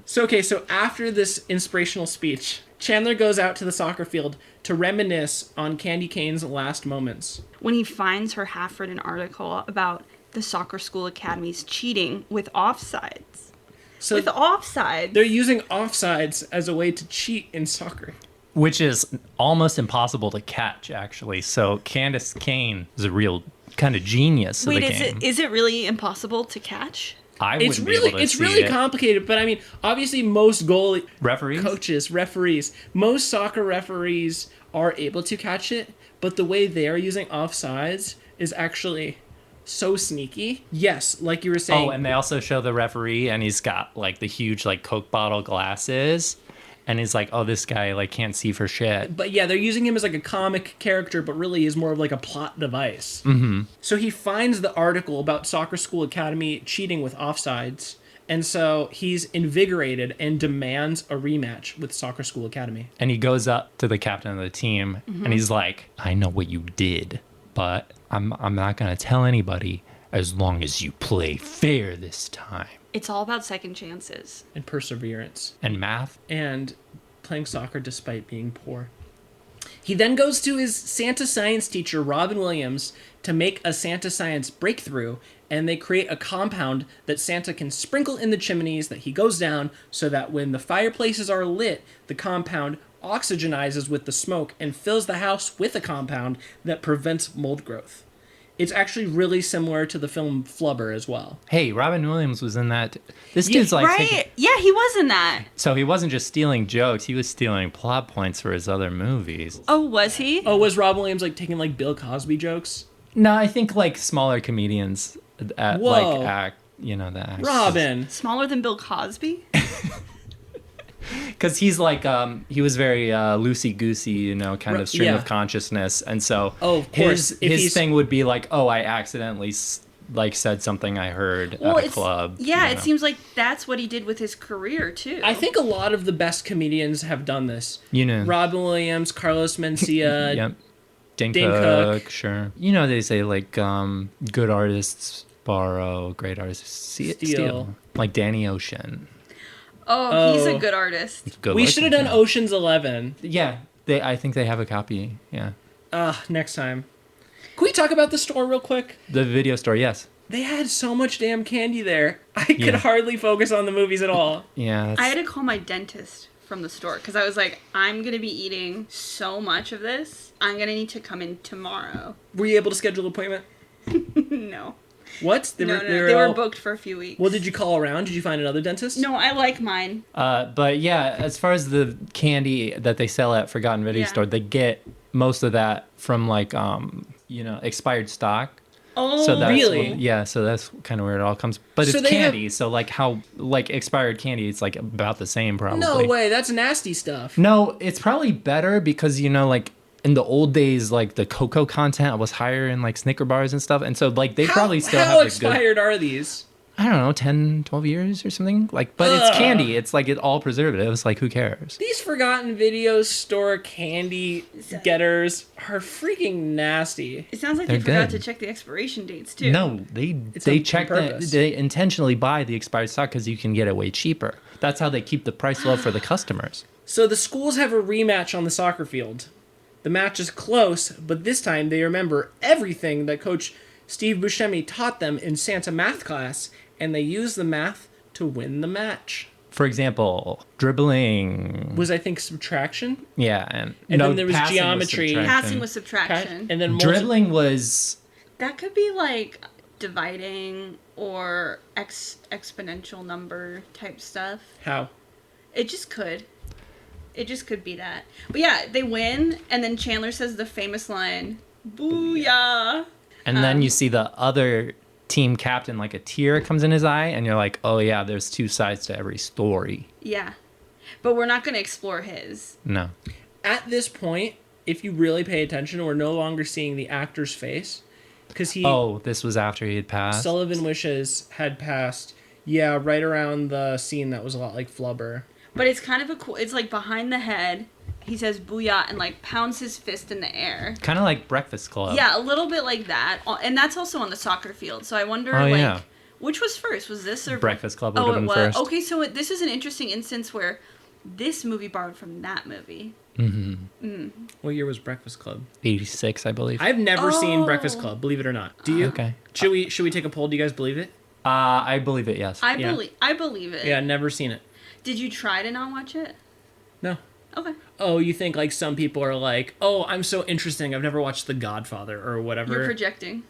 Speaker 2: So after this inspirational speech, Chandler goes out to the soccer field to reminisce on Candy Cane's last moments.
Speaker 3: When he finds her half-written article about the Soccer School Academy's cheating with offsides.
Speaker 2: So
Speaker 3: With offsides.
Speaker 2: they're using offsides as a way to cheat in soccer.
Speaker 1: Which is almost impossible to catch, actually. So Candace Cane is a real kind of genius of
Speaker 3: Wait,
Speaker 1: the
Speaker 3: is
Speaker 1: game.
Speaker 3: is it really impossible to catch?
Speaker 1: I
Speaker 2: It's
Speaker 1: wouldn't be able to
Speaker 2: it's
Speaker 1: see
Speaker 2: really
Speaker 1: it.
Speaker 2: complicated, but I mean, obviously most goalie
Speaker 1: Referees?
Speaker 2: coaches, referees, most soccer referees are able to catch it, but the way they're using offsides is actually so sneaky. Yes, like you were saying.
Speaker 1: Oh, and they also show the referee, and he's got like the huge like Coke bottle glasses, and he's like, "Oh, this guy like can't see for shit."
Speaker 2: But yeah, they're using him as like a comic character, but really is more of like a plot device. Mm-hmm. So he finds the article about Soccer School Academy cheating with offsides, and so he's invigorated and demands a rematch with Soccer School Academy.
Speaker 1: And he goes up to the captain of the team, and he's like, "I know what you did, but I'm not gonna tell anybody as long as you play fair this time."
Speaker 3: It's all about second chances.
Speaker 2: And perseverance.
Speaker 1: And math.
Speaker 2: And playing soccer despite being poor. He then goes to his Santa science teacher, Robin Williams, to make a Santa science breakthrough, and they create a compound that Santa can sprinkle in the chimneys that he goes down so that when the fireplaces are lit, the compound oxygenizes with the smoke and fills the house with a compound that prevents mold growth. It's actually really similar to the film Flubber as well.
Speaker 1: Hey, Robin Williams was in that. This dude's like...
Speaker 3: Right? Yeah, he was in that.
Speaker 1: So he wasn't just stealing jokes, he was stealing plot points for his other movies.
Speaker 3: Oh, was he?
Speaker 2: Oh, was Robin Williams like taking like Bill Cosby jokes?
Speaker 1: No, I think like smaller comedians at
Speaker 2: Whoa.
Speaker 1: like act, you know, the act.
Speaker 2: Robin.
Speaker 3: Smaller than Bill Cosby?
Speaker 1: Because he's like, he was very loosey-goosey, you know, kind of stream
Speaker 2: yeah.
Speaker 1: of consciousness. And so
Speaker 2: Of course.
Speaker 1: his thing would be like, oh, I accidentally like said something I heard at a club.
Speaker 3: Yeah,
Speaker 1: you
Speaker 3: it
Speaker 1: know.
Speaker 3: seems like that's what he did with his career, too.
Speaker 2: I think a lot of the best comedians have done this.
Speaker 1: You know.
Speaker 2: Robin Williams, Carlos Mencia.
Speaker 1: Yep. Dane
Speaker 2: Dane
Speaker 1: Cook,
Speaker 2: Cook.
Speaker 1: sure. You know, they say like good artists borrow, great artists steal. Like Danny Ocean.
Speaker 3: Oh, he's a good artist.
Speaker 1: Good
Speaker 2: We should have
Speaker 1: looking,
Speaker 2: done
Speaker 1: yeah.
Speaker 2: Ocean's 11.
Speaker 1: Yeah, I think they have a copy. Yeah,
Speaker 2: Next time. Can we talk about the store real quick?
Speaker 1: the video store. Yes.
Speaker 2: They had so much damn candy there. I could
Speaker 1: Yeah.
Speaker 2: hardly focus on the movies at all.
Speaker 1: Yeah.
Speaker 3: I had to call my dentist from the store because I was like, I'm going to be eating so much of this. I'm going to need to come in tomorrow.
Speaker 2: Were you able to schedule an appointment?
Speaker 3: No.
Speaker 2: What?
Speaker 3: They were booked for a few weeks.
Speaker 2: Well, did you call around? Did you find another dentist?
Speaker 3: No, I like mine.
Speaker 1: But yeah, as far as the candy that they sell at Forgotten Video
Speaker 3: Yeah.
Speaker 1: Store, they get most of that from like expired stock.
Speaker 3: Oh,
Speaker 1: So that's
Speaker 2: really?
Speaker 1: Yeah, so that's kind of where it all comes. But
Speaker 2: So
Speaker 1: it's
Speaker 2: they have-
Speaker 1: candy, so like how like expired candy, it's like about the same probably.
Speaker 2: No way. That's nasty stuff.
Speaker 1: No, it's probably better because, you know, like in the old days, like the cocoa content was higher in like Snicker bars and stuff. And so like they probably still
Speaker 2: how
Speaker 1: have the
Speaker 2: expired are these?
Speaker 1: good, I don't know, 10, 12 years or something. Like, but it's candy. It's like all preservatives. Like who cares?
Speaker 2: These Forgotten Video Store candy getters are freaking nasty.
Speaker 3: It sounds like
Speaker 1: They're
Speaker 3: they forgot
Speaker 1: good.
Speaker 3: to check the expiration dates, too.
Speaker 1: No, they check
Speaker 2: on
Speaker 1: that.
Speaker 2: purpose.
Speaker 1: They intentionally buy the expired stock because you can get it way cheaper. That's how they keep the price low for the customers.
Speaker 2: So the schools have a rematch on the soccer field. The match is close, but this time they remember everything that Coach Steve Buscemi taught them in Santa math class, and they use the math to win the match.
Speaker 1: For example, dribbling.
Speaker 2: Was, I think, subtraction?
Speaker 1: Yeah, and
Speaker 2: And
Speaker 1: no,
Speaker 2: then there was
Speaker 1: passing
Speaker 2: geometry.
Speaker 1: subtraction.
Speaker 3: Passing with subtraction.
Speaker 2: And then
Speaker 1: Dribbling was
Speaker 3: That could be like dividing or exponential number type stuff.
Speaker 2: How?
Speaker 3: It just could. It just could be that. But yeah, they win, and then Chandler says the famous line, "Booyah!"
Speaker 1: and then you see the other team captain, like a tear comes in his eye, and you're like, oh yeah, there's two sides to every story.
Speaker 3: Yeah. But we're not going to explore his.
Speaker 1: No.
Speaker 2: At this point, if you really pay attention, we're no longer seeing the actor's face. Because
Speaker 1: This was after he had passed.
Speaker 2: Sullivan Wishes had passed, yeah, right around the scene that was a lot like Flubber.
Speaker 3: But it's kind of a cool. It's like behind the head. He says "booyah" and like pounds his fist in the air.
Speaker 1: Kind of like Breakfast Club.
Speaker 3: Yeah, a little bit like that, and that's also on the soccer field. So I wonder,
Speaker 1: yeah.
Speaker 3: which was first? Was this or
Speaker 1: Breakfast Club would have been
Speaker 3: was.
Speaker 1: first.
Speaker 3: Okay, so this is an interesting instance where this movie borrowed from that movie.
Speaker 2: What year was Breakfast Club?
Speaker 1: 86, I believe.
Speaker 2: I've never seen
Speaker 3: Oh.
Speaker 2: Breakfast Club, believe it or not. Do you?
Speaker 1: Okay.
Speaker 2: Should we take a poll? Do you guys believe it?
Speaker 1: I believe it, yes.
Speaker 3: I
Speaker 2: Yeah.
Speaker 3: believe it.
Speaker 2: Yeah, never seen it.
Speaker 3: Did you try to not watch it?
Speaker 2: No.
Speaker 3: Okay.
Speaker 2: Oh, you think like some people are like, oh, I'm so interesting. I've never watched The Godfather or whatever.
Speaker 3: You're projecting.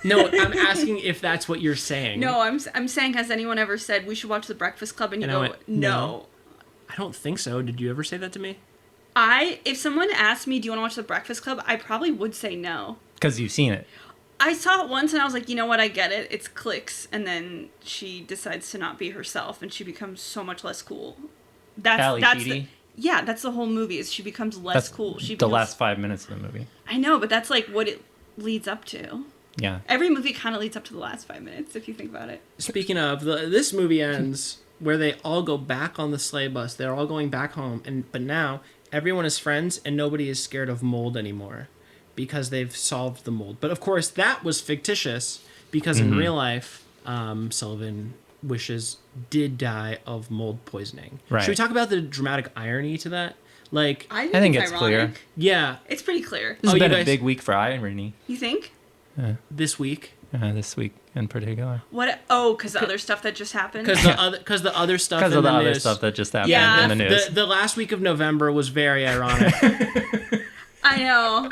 Speaker 2: No, I'm asking if that's what you're saying.
Speaker 3: No, I'm saying, has anyone ever said we should watch The Breakfast Club? And you
Speaker 2: And I
Speaker 3: go,
Speaker 2: went,
Speaker 3: no.
Speaker 2: no. I don't think so. Did you ever say that to me?
Speaker 3: If someone asked me, do you want to watch The Breakfast Club? I probably would say no.
Speaker 1: Because you've seen it.
Speaker 3: I saw it once and I was like, you know what, I get it. It's clicks. And then she decides to not be herself and she becomes so much less cool.
Speaker 1: Ally
Speaker 3: That's
Speaker 1: Sheedy?
Speaker 3: yeah, that's the whole movie is she becomes less
Speaker 1: That's
Speaker 3: cool. She
Speaker 1: the
Speaker 3: becomes,
Speaker 1: last 5 minutes of the movie.
Speaker 3: I know, but that's like what it leads up to.
Speaker 1: Yeah.
Speaker 3: Every movie kind of leads up to the last 5 minutes if you think about it.
Speaker 2: Speaking of, this movie ends where they all go back on the sleigh bus. They're all going back home, but now everyone is friends and nobody is scared of mold anymore because they've solved the mold. But of course, that was fictitious because in real life, Sullivan Wishes did die of mold poisoning.
Speaker 1: Right.
Speaker 2: Should we talk about the dramatic irony to that? Like,
Speaker 3: I
Speaker 1: think
Speaker 3: it's
Speaker 1: it's clear.
Speaker 3: ironic.
Speaker 2: yeah,
Speaker 3: It's pretty clear.
Speaker 1: This has
Speaker 2: Oh,
Speaker 1: been
Speaker 2: you
Speaker 1: a
Speaker 2: guys-
Speaker 1: big week for irony.
Speaker 3: You think?
Speaker 2: this week
Speaker 1: this week in particular.
Speaker 3: What? Oh, because the other stuff that just happened.
Speaker 2: Because the other stuff
Speaker 1: Because
Speaker 2: in
Speaker 1: of the
Speaker 2: the
Speaker 1: other
Speaker 2: news.
Speaker 1: stuff that just happened
Speaker 3: Yeah.
Speaker 1: in the news.
Speaker 2: The last week of November was very ironic.
Speaker 3: I know.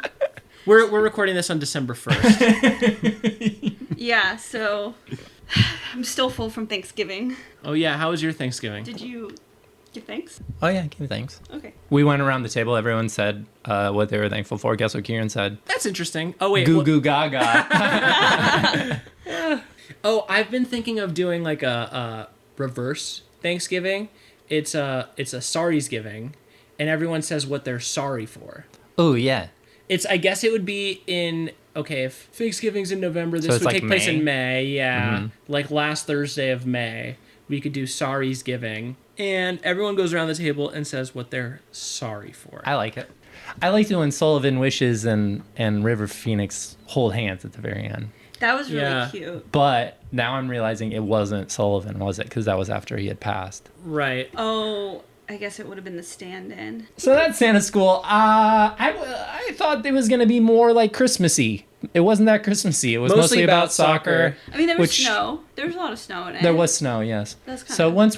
Speaker 2: We're recording this on December 1st.
Speaker 3: Yeah. So I'm still full from Thanksgiving.
Speaker 2: Oh yeah, how was your Thanksgiving?
Speaker 3: Did you give thanks?
Speaker 1: Oh, yeah, give thanks.
Speaker 3: Okay.
Speaker 1: We went around the table. Everyone said what they were thankful for. Guess what Kieran said?
Speaker 2: That's interesting. Oh wait.
Speaker 1: Goo goo gaga.
Speaker 2: Oh, I've been thinking of doing like a reverse Thanksgiving. It's a sorry's giving, and everyone says what they're sorry for.
Speaker 1: Oh, yeah.
Speaker 2: I guess it would be if Thanksgiving's in November, this
Speaker 1: So it's
Speaker 2: would
Speaker 1: like
Speaker 2: take place
Speaker 1: May?
Speaker 2: in May, yeah.
Speaker 1: Mhm.
Speaker 2: Like last Thursday of May, we could do sorry's giving. And everyone goes around the table and says what they're sorry for.
Speaker 1: I like it. I like it when Sullivan Wishes and River Phoenix hold hands at the very end.
Speaker 3: That was really
Speaker 2: Yeah.
Speaker 3: cute.
Speaker 1: But now I'm realizing it wasn't Sullivan, was it? Because that was after he had passed.
Speaker 2: Right.
Speaker 3: Oh, I guess it would have been the stand-in.
Speaker 1: So that's Santa School. I thought it was going to be more like Christmassy. It wasn't that Christmassy. It was mostly about soccer.
Speaker 3: I mean, there was
Speaker 1: which-
Speaker 3: snow. There was a lot of snow in it.
Speaker 1: There was snow, yes.
Speaker 3: That's kinda-
Speaker 1: So once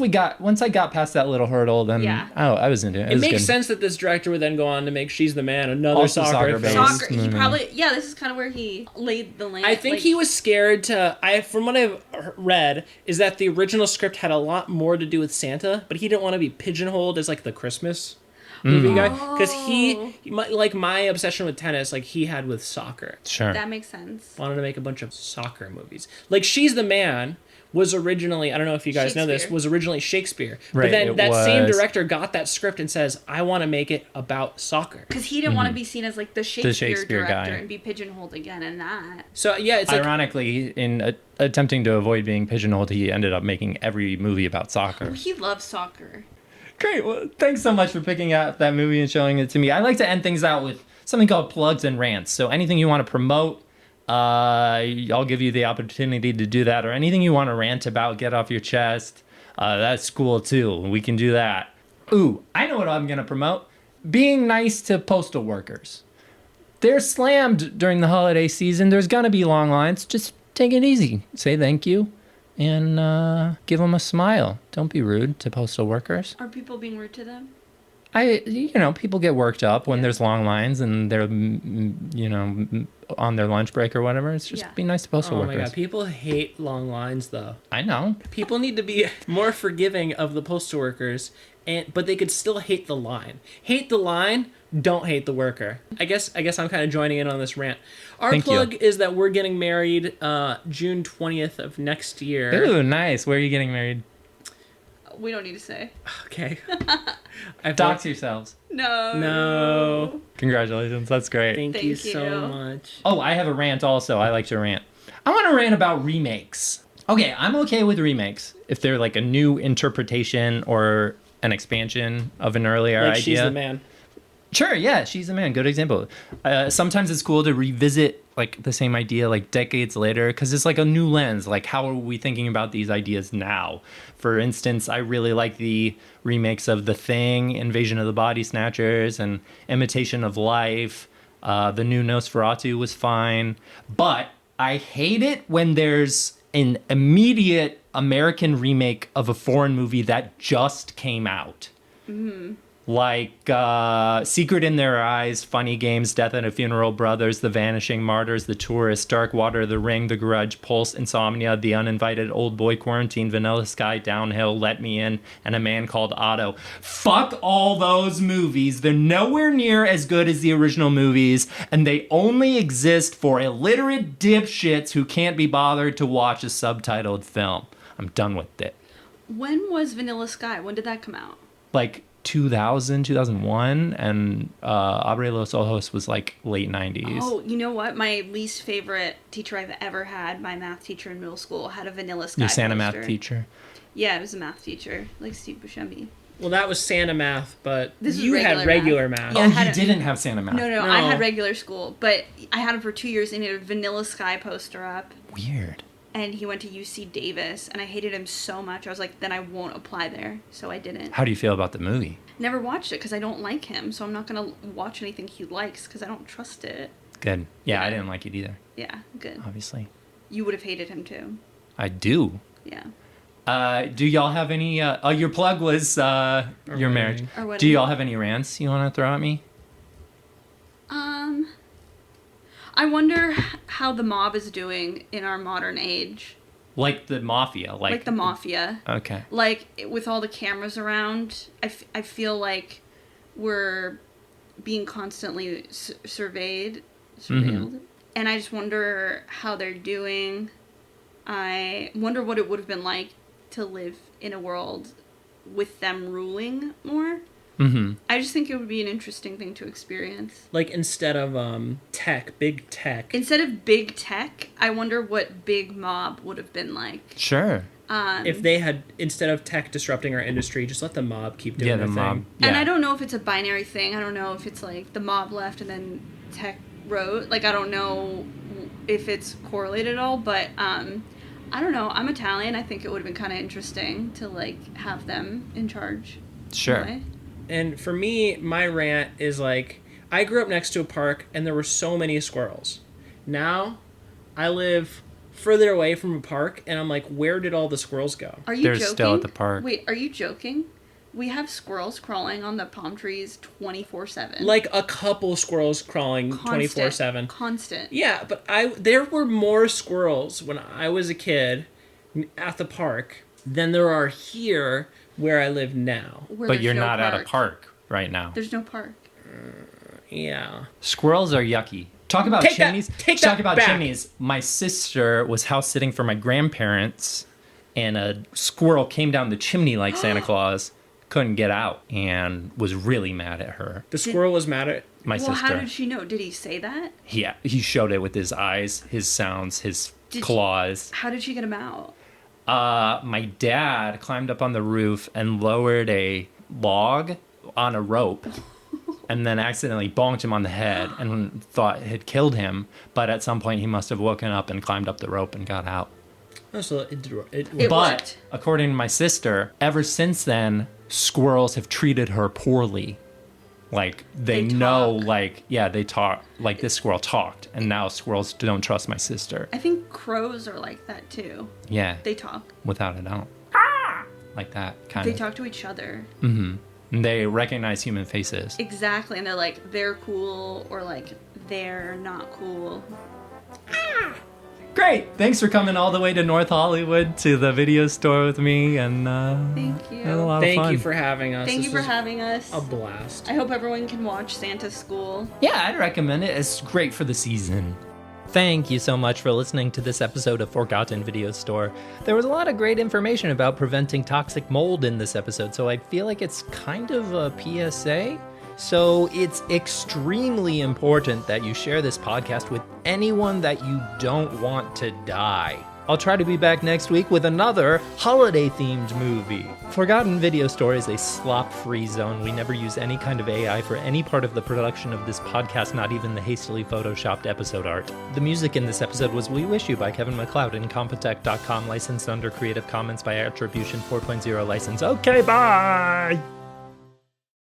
Speaker 1: I got past that little hurdle, then
Speaker 3: Yeah.
Speaker 1: I was into it.
Speaker 2: It
Speaker 1: was
Speaker 2: makes
Speaker 1: good.
Speaker 2: sense that this director would then go on to make She's the Man, another
Speaker 1: Also
Speaker 2: soccer
Speaker 1: soccer-based.
Speaker 2: film.
Speaker 3: Soccer. He
Speaker 1: movie.
Speaker 3: probably. Yeah, this is kind of where he laid the land.
Speaker 2: I think he was scared to. From what I've read, is that the original script had a lot more to do with Santa, but he didn't want to be pigeonholed as like the Christmas movie guy because my obsession with tennis, like he had with soccer.
Speaker 1: Sure.
Speaker 3: That makes sense.
Speaker 2: Wanted to make a bunch of soccer movies. Like She's the Man was originally, I don't know if you guys know this,
Speaker 3: Shakespeare.
Speaker 2: was originally Shakespeare.
Speaker 1: Right,
Speaker 2: But then
Speaker 1: it
Speaker 2: that same
Speaker 1: was.
Speaker 2: director got that script and says, I want to make it about soccer.
Speaker 3: Because he didn't want to be seen as like the Shakespeare,
Speaker 1: Shakespeare
Speaker 3: director
Speaker 1: guy.
Speaker 3: and be pigeonholed again in that.
Speaker 2: So yeah, it's like,
Speaker 1: Ironically, in attempting to avoid being pigeonholed, he ended up making every movie about soccer.
Speaker 3: He loves soccer.
Speaker 1: Great. Well, thanks so much for picking out that movie and showing it to me. I like to end things out with something called plugs and rants. So anything you want to promote, I'll give you the opportunity to do that, or anything you want to rant about, get off your chest. That's cool too. We can do that. Ooh, I know what I'm going to promote. Being nice to postal workers. They're slammed during the holiday season. There's going to be long lines. Just take it easy. Say thank you and give them a smile. Don't be rude to postal workers.
Speaker 3: Are people being rude to them?
Speaker 1: People get worked up when there's long lines and they're, on their lunch break or whatever. It's just be nice to postal
Speaker 2: oh
Speaker 1: workers.
Speaker 2: my God, people hate long lines though.
Speaker 1: I know.
Speaker 2: People need to be more forgiving of the postal workers, but they could still hate the line. Hate the line, don't hate the worker. I guess I'm kind of joining in on this rant. Our
Speaker 1: Thank
Speaker 2: plug
Speaker 1: you.
Speaker 2: is that we're getting married June 20th of next year.
Speaker 1: Ooh, nice. Where are you getting married?
Speaker 3: We don't need to say.
Speaker 2: Okay.
Speaker 1: Dox yourselves.
Speaker 2: No.
Speaker 1: Congratulations. That's great.
Speaker 2: Thank you
Speaker 3: Thank
Speaker 2: so
Speaker 3: you.
Speaker 2: much.
Speaker 1: Oh, I have a rant also. I like to rant. I want to rant about remakes. Okay, I'm okay with remakes if they're like a new interpretation or an expansion of an earlier
Speaker 2: Like
Speaker 1: idea.
Speaker 2: She's the Man.
Speaker 1: Sure, yeah, She's a Man. Good example. Sometimes it's cool to revisit like the same idea like decades later because it's like a new lens. Like, how are we thinking about these ideas now? For instance, I really like the remakes of The Thing, Invasion of the Body Snatchers, and Imitation of Life. The new Nosferatu was fine, but I hate it when there's an immediate American remake of a foreign movie that just came out. Like Secret in Their Eyes, Funny Games, Death at a Funeral, Brothers, The Vanishing, Martyrs, The Tourist, Dark Water, The Ring, The Grudge, Pulse, Insomnia, The Uninvited, Old Boy, Quarantine, Vanilla Sky, Downhill, Let Me In, and A Man Called Otto. Fuck all those movies. They're nowhere near as good as the original movies, and they only exist for illiterate dipshits who can't be bothered to watch a subtitled film. I'm done with it.
Speaker 3: When was Vanilla Sky? When did that come out?
Speaker 1: Like 2000, 2001, and Abre los Ojos was like late 90s.
Speaker 3: Oh, you know what? My least favorite teacher I've ever had, my math teacher in middle school, had a Vanilla Sky
Speaker 1: Your Santa
Speaker 3: poster.
Speaker 1: math teacher.
Speaker 3: Yeah, it was a math teacher, like Steve Buscemi.
Speaker 2: Well, that was Santa math, but
Speaker 3: This was
Speaker 2: you had
Speaker 3: regular
Speaker 2: regular math.
Speaker 3: Yeah,
Speaker 1: Oh,
Speaker 3: I had
Speaker 1: you
Speaker 3: a-
Speaker 1: didn't have Santa math.
Speaker 3: No,
Speaker 2: No.
Speaker 3: I had regular school, but I had him for 2 years, and he had a Vanilla Sky poster up.
Speaker 1: Weird.
Speaker 3: And he went to UC Davis, and I hated him so much. I was like, then I won't apply there, so I didn't.
Speaker 1: How do you feel about the movie?
Speaker 3: Never watched it because I don't like him, so I'm not gonna watch anything he likes because I don't trust it.
Speaker 1: Good. Yeah, I didn't like it either,
Speaker 3: Yeah, good.
Speaker 1: obviously.
Speaker 3: you would have hated him too.
Speaker 1: I do.
Speaker 3: Yeah.
Speaker 1: Do y'all have any... your plug was your marriage.
Speaker 3: Our wedding.
Speaker 1: Do y'all have any rants you want to throw at me?
Speaker 3: I wonder how the mob is doing in our modern age.
Speaker 1: Like the mafia.
Speaker 3: Like the mafia.
Speaker 1: Okay.
Speaker 3: Like, with all the cameras around, I feel like we're being constantly surveilled.
Speaker 1: Mm-hmm.
Speaker 3: And I just wonder how they're doing. I wonder what it would have been like to live in a world with them ruling more.
Speaker 1: Mm-hmm.
Speaker 3: I just think it would be an interesting thing to experience.
Speaker 2: Like, instead of big tech.
Speaker 3: Instead of big tech, I wonder what big mob would have been like.
Speaker 1: Sure.
Speaker 2: If they had, instead of tech disrupting our industry, just let the mob keep doing their thing.
Speaker 1: Yeah.
Speaker 3: And I don't know if it's a binary thing. I don't know if it's like the mob left and then tech wrote. Like, I don't know if it's correlated at all, but I don't know. I'm Italian. I think it would have been kind of interesting to, like, have them in charge.
Speaker 1: Sure.
Speaker 3: Anyway.
Speaker 2: And for me, my rant is like, I grew up next to a park and there were so many squirrels. Now, I live further away from a park and I'm like, where did all the squirrels go?
Speaker 3: Are you
Speaker 1: They're
Speaker 3: joking?
Speaker 1: still at the park.
Speaker 3: Wait, are you joking? We have squirrels crawling on the palm trees 24/7.
Speaker 2: Like a couple squirrels crawling
Speaker 3: Constant.
Speaker 2: 24/7.
Speaker 3: Constant.
Speaker 2: Yeah, but there were more squirrels when I was a kid at the park than there are here where I live now.
Speaker 3: Where
Speaker 1: But
Speaker 3: there's
Speaker 1: you're
Speaker 3: no
Speaker 1: not
Speaker 3: park.
Speaker 1: at a park right now.
Speaker 3: There's no park.
Speaker 2: Yeah.
Speaker 1: Squirrels are yucky. Talk about
Speaker 2: Take that-
Speaker 1: chimneys.
Speaker 2: take
Speaker 1: Talk
Speaker 2: that
Speaker 1: about
Speaker 2: back.
Speaker 1: chimneys. My sister was house sitting for my grandparents, and a squirrel came down the chimney like Santa Claus, couldn't get out, and was really mad at her.
Speaker 2: The squirrel was mad at...
Speaker 1: My
Speaker 3: Well,
Speaker 1: sister.
Speaker 3: how did she know? Did he say that?
Speaker 1: Yeah, he showed it with his eyes, his sounds, his claws.
Speaker 3: How did she get him out?
Speaker 1: My dad climbed up on the roof and lowered a log on a rope and then accidentally bonked him on the head and thought it had killed him. But at some point, he must have woken up and climbed up the rope and got out.
Speaker 2: Oh, so it
Speaker 3: It
Speaker 1: But
Speaker 3: worked.
Speaker 1: according to my sister, ever since then, squirrels have treated her poorly. Like, they know,
Speaker 3: talk.
Speaker 1: like, yeah, they talk. Like, this squirrel talked, and now squirrels don't trust my sister.
Speaker 3: I think crows are like that too.
Speaker 1: Yeah,
Speaker 3: They talk.
Speaker 1: without a doubt. Like that, kind
Speaker 3: They
Speaker 1: of.
Speaker 3: talk to each other.
Speaker 1: Mm-hmm. And they recognize human faces.
Speaker 3: Exactly. And they're like, they're cool or like, they're not cool.
Speaker 1: Great! Thanks for coming all the way to North Hollywood to the video store with me, and
Speaker 3: Thank you.
Speaker 1: had a lot of
Speaker 2: Thank
Speaker 1: fun.
Speaker 2: you for having us.
Speaker 3: Thank
Speaker 2: This
Speaker 3: you for
Speaker 2: was
Speaker 3: having us.
Speaker 2: a blast.
Speaker 3: I hope everyone can watch Santa's School.
Speaker 1: Yeah, I'd recommend it. It's great for the season. Thank you so much for listening to this episode of Forgotten Video Store. There was a lot of great information about preventing toxic mold in this episode, so I feel like it's kind of a PSA. So it's extremely important that you share this podcast with anyone that you don't want to die. I'll try to be back next week with another holiday-themed movie. Forgotten Video Store is a slop-free zone. We never use any kind of AI for any part of the production of this podcast, not even the hastily photoshopped episode art. The music in this episode was We Wish You by Kevin MacLeod and Compotech.com, licensed under Creative Commons by Attribution 4.0 license. Okay, bye!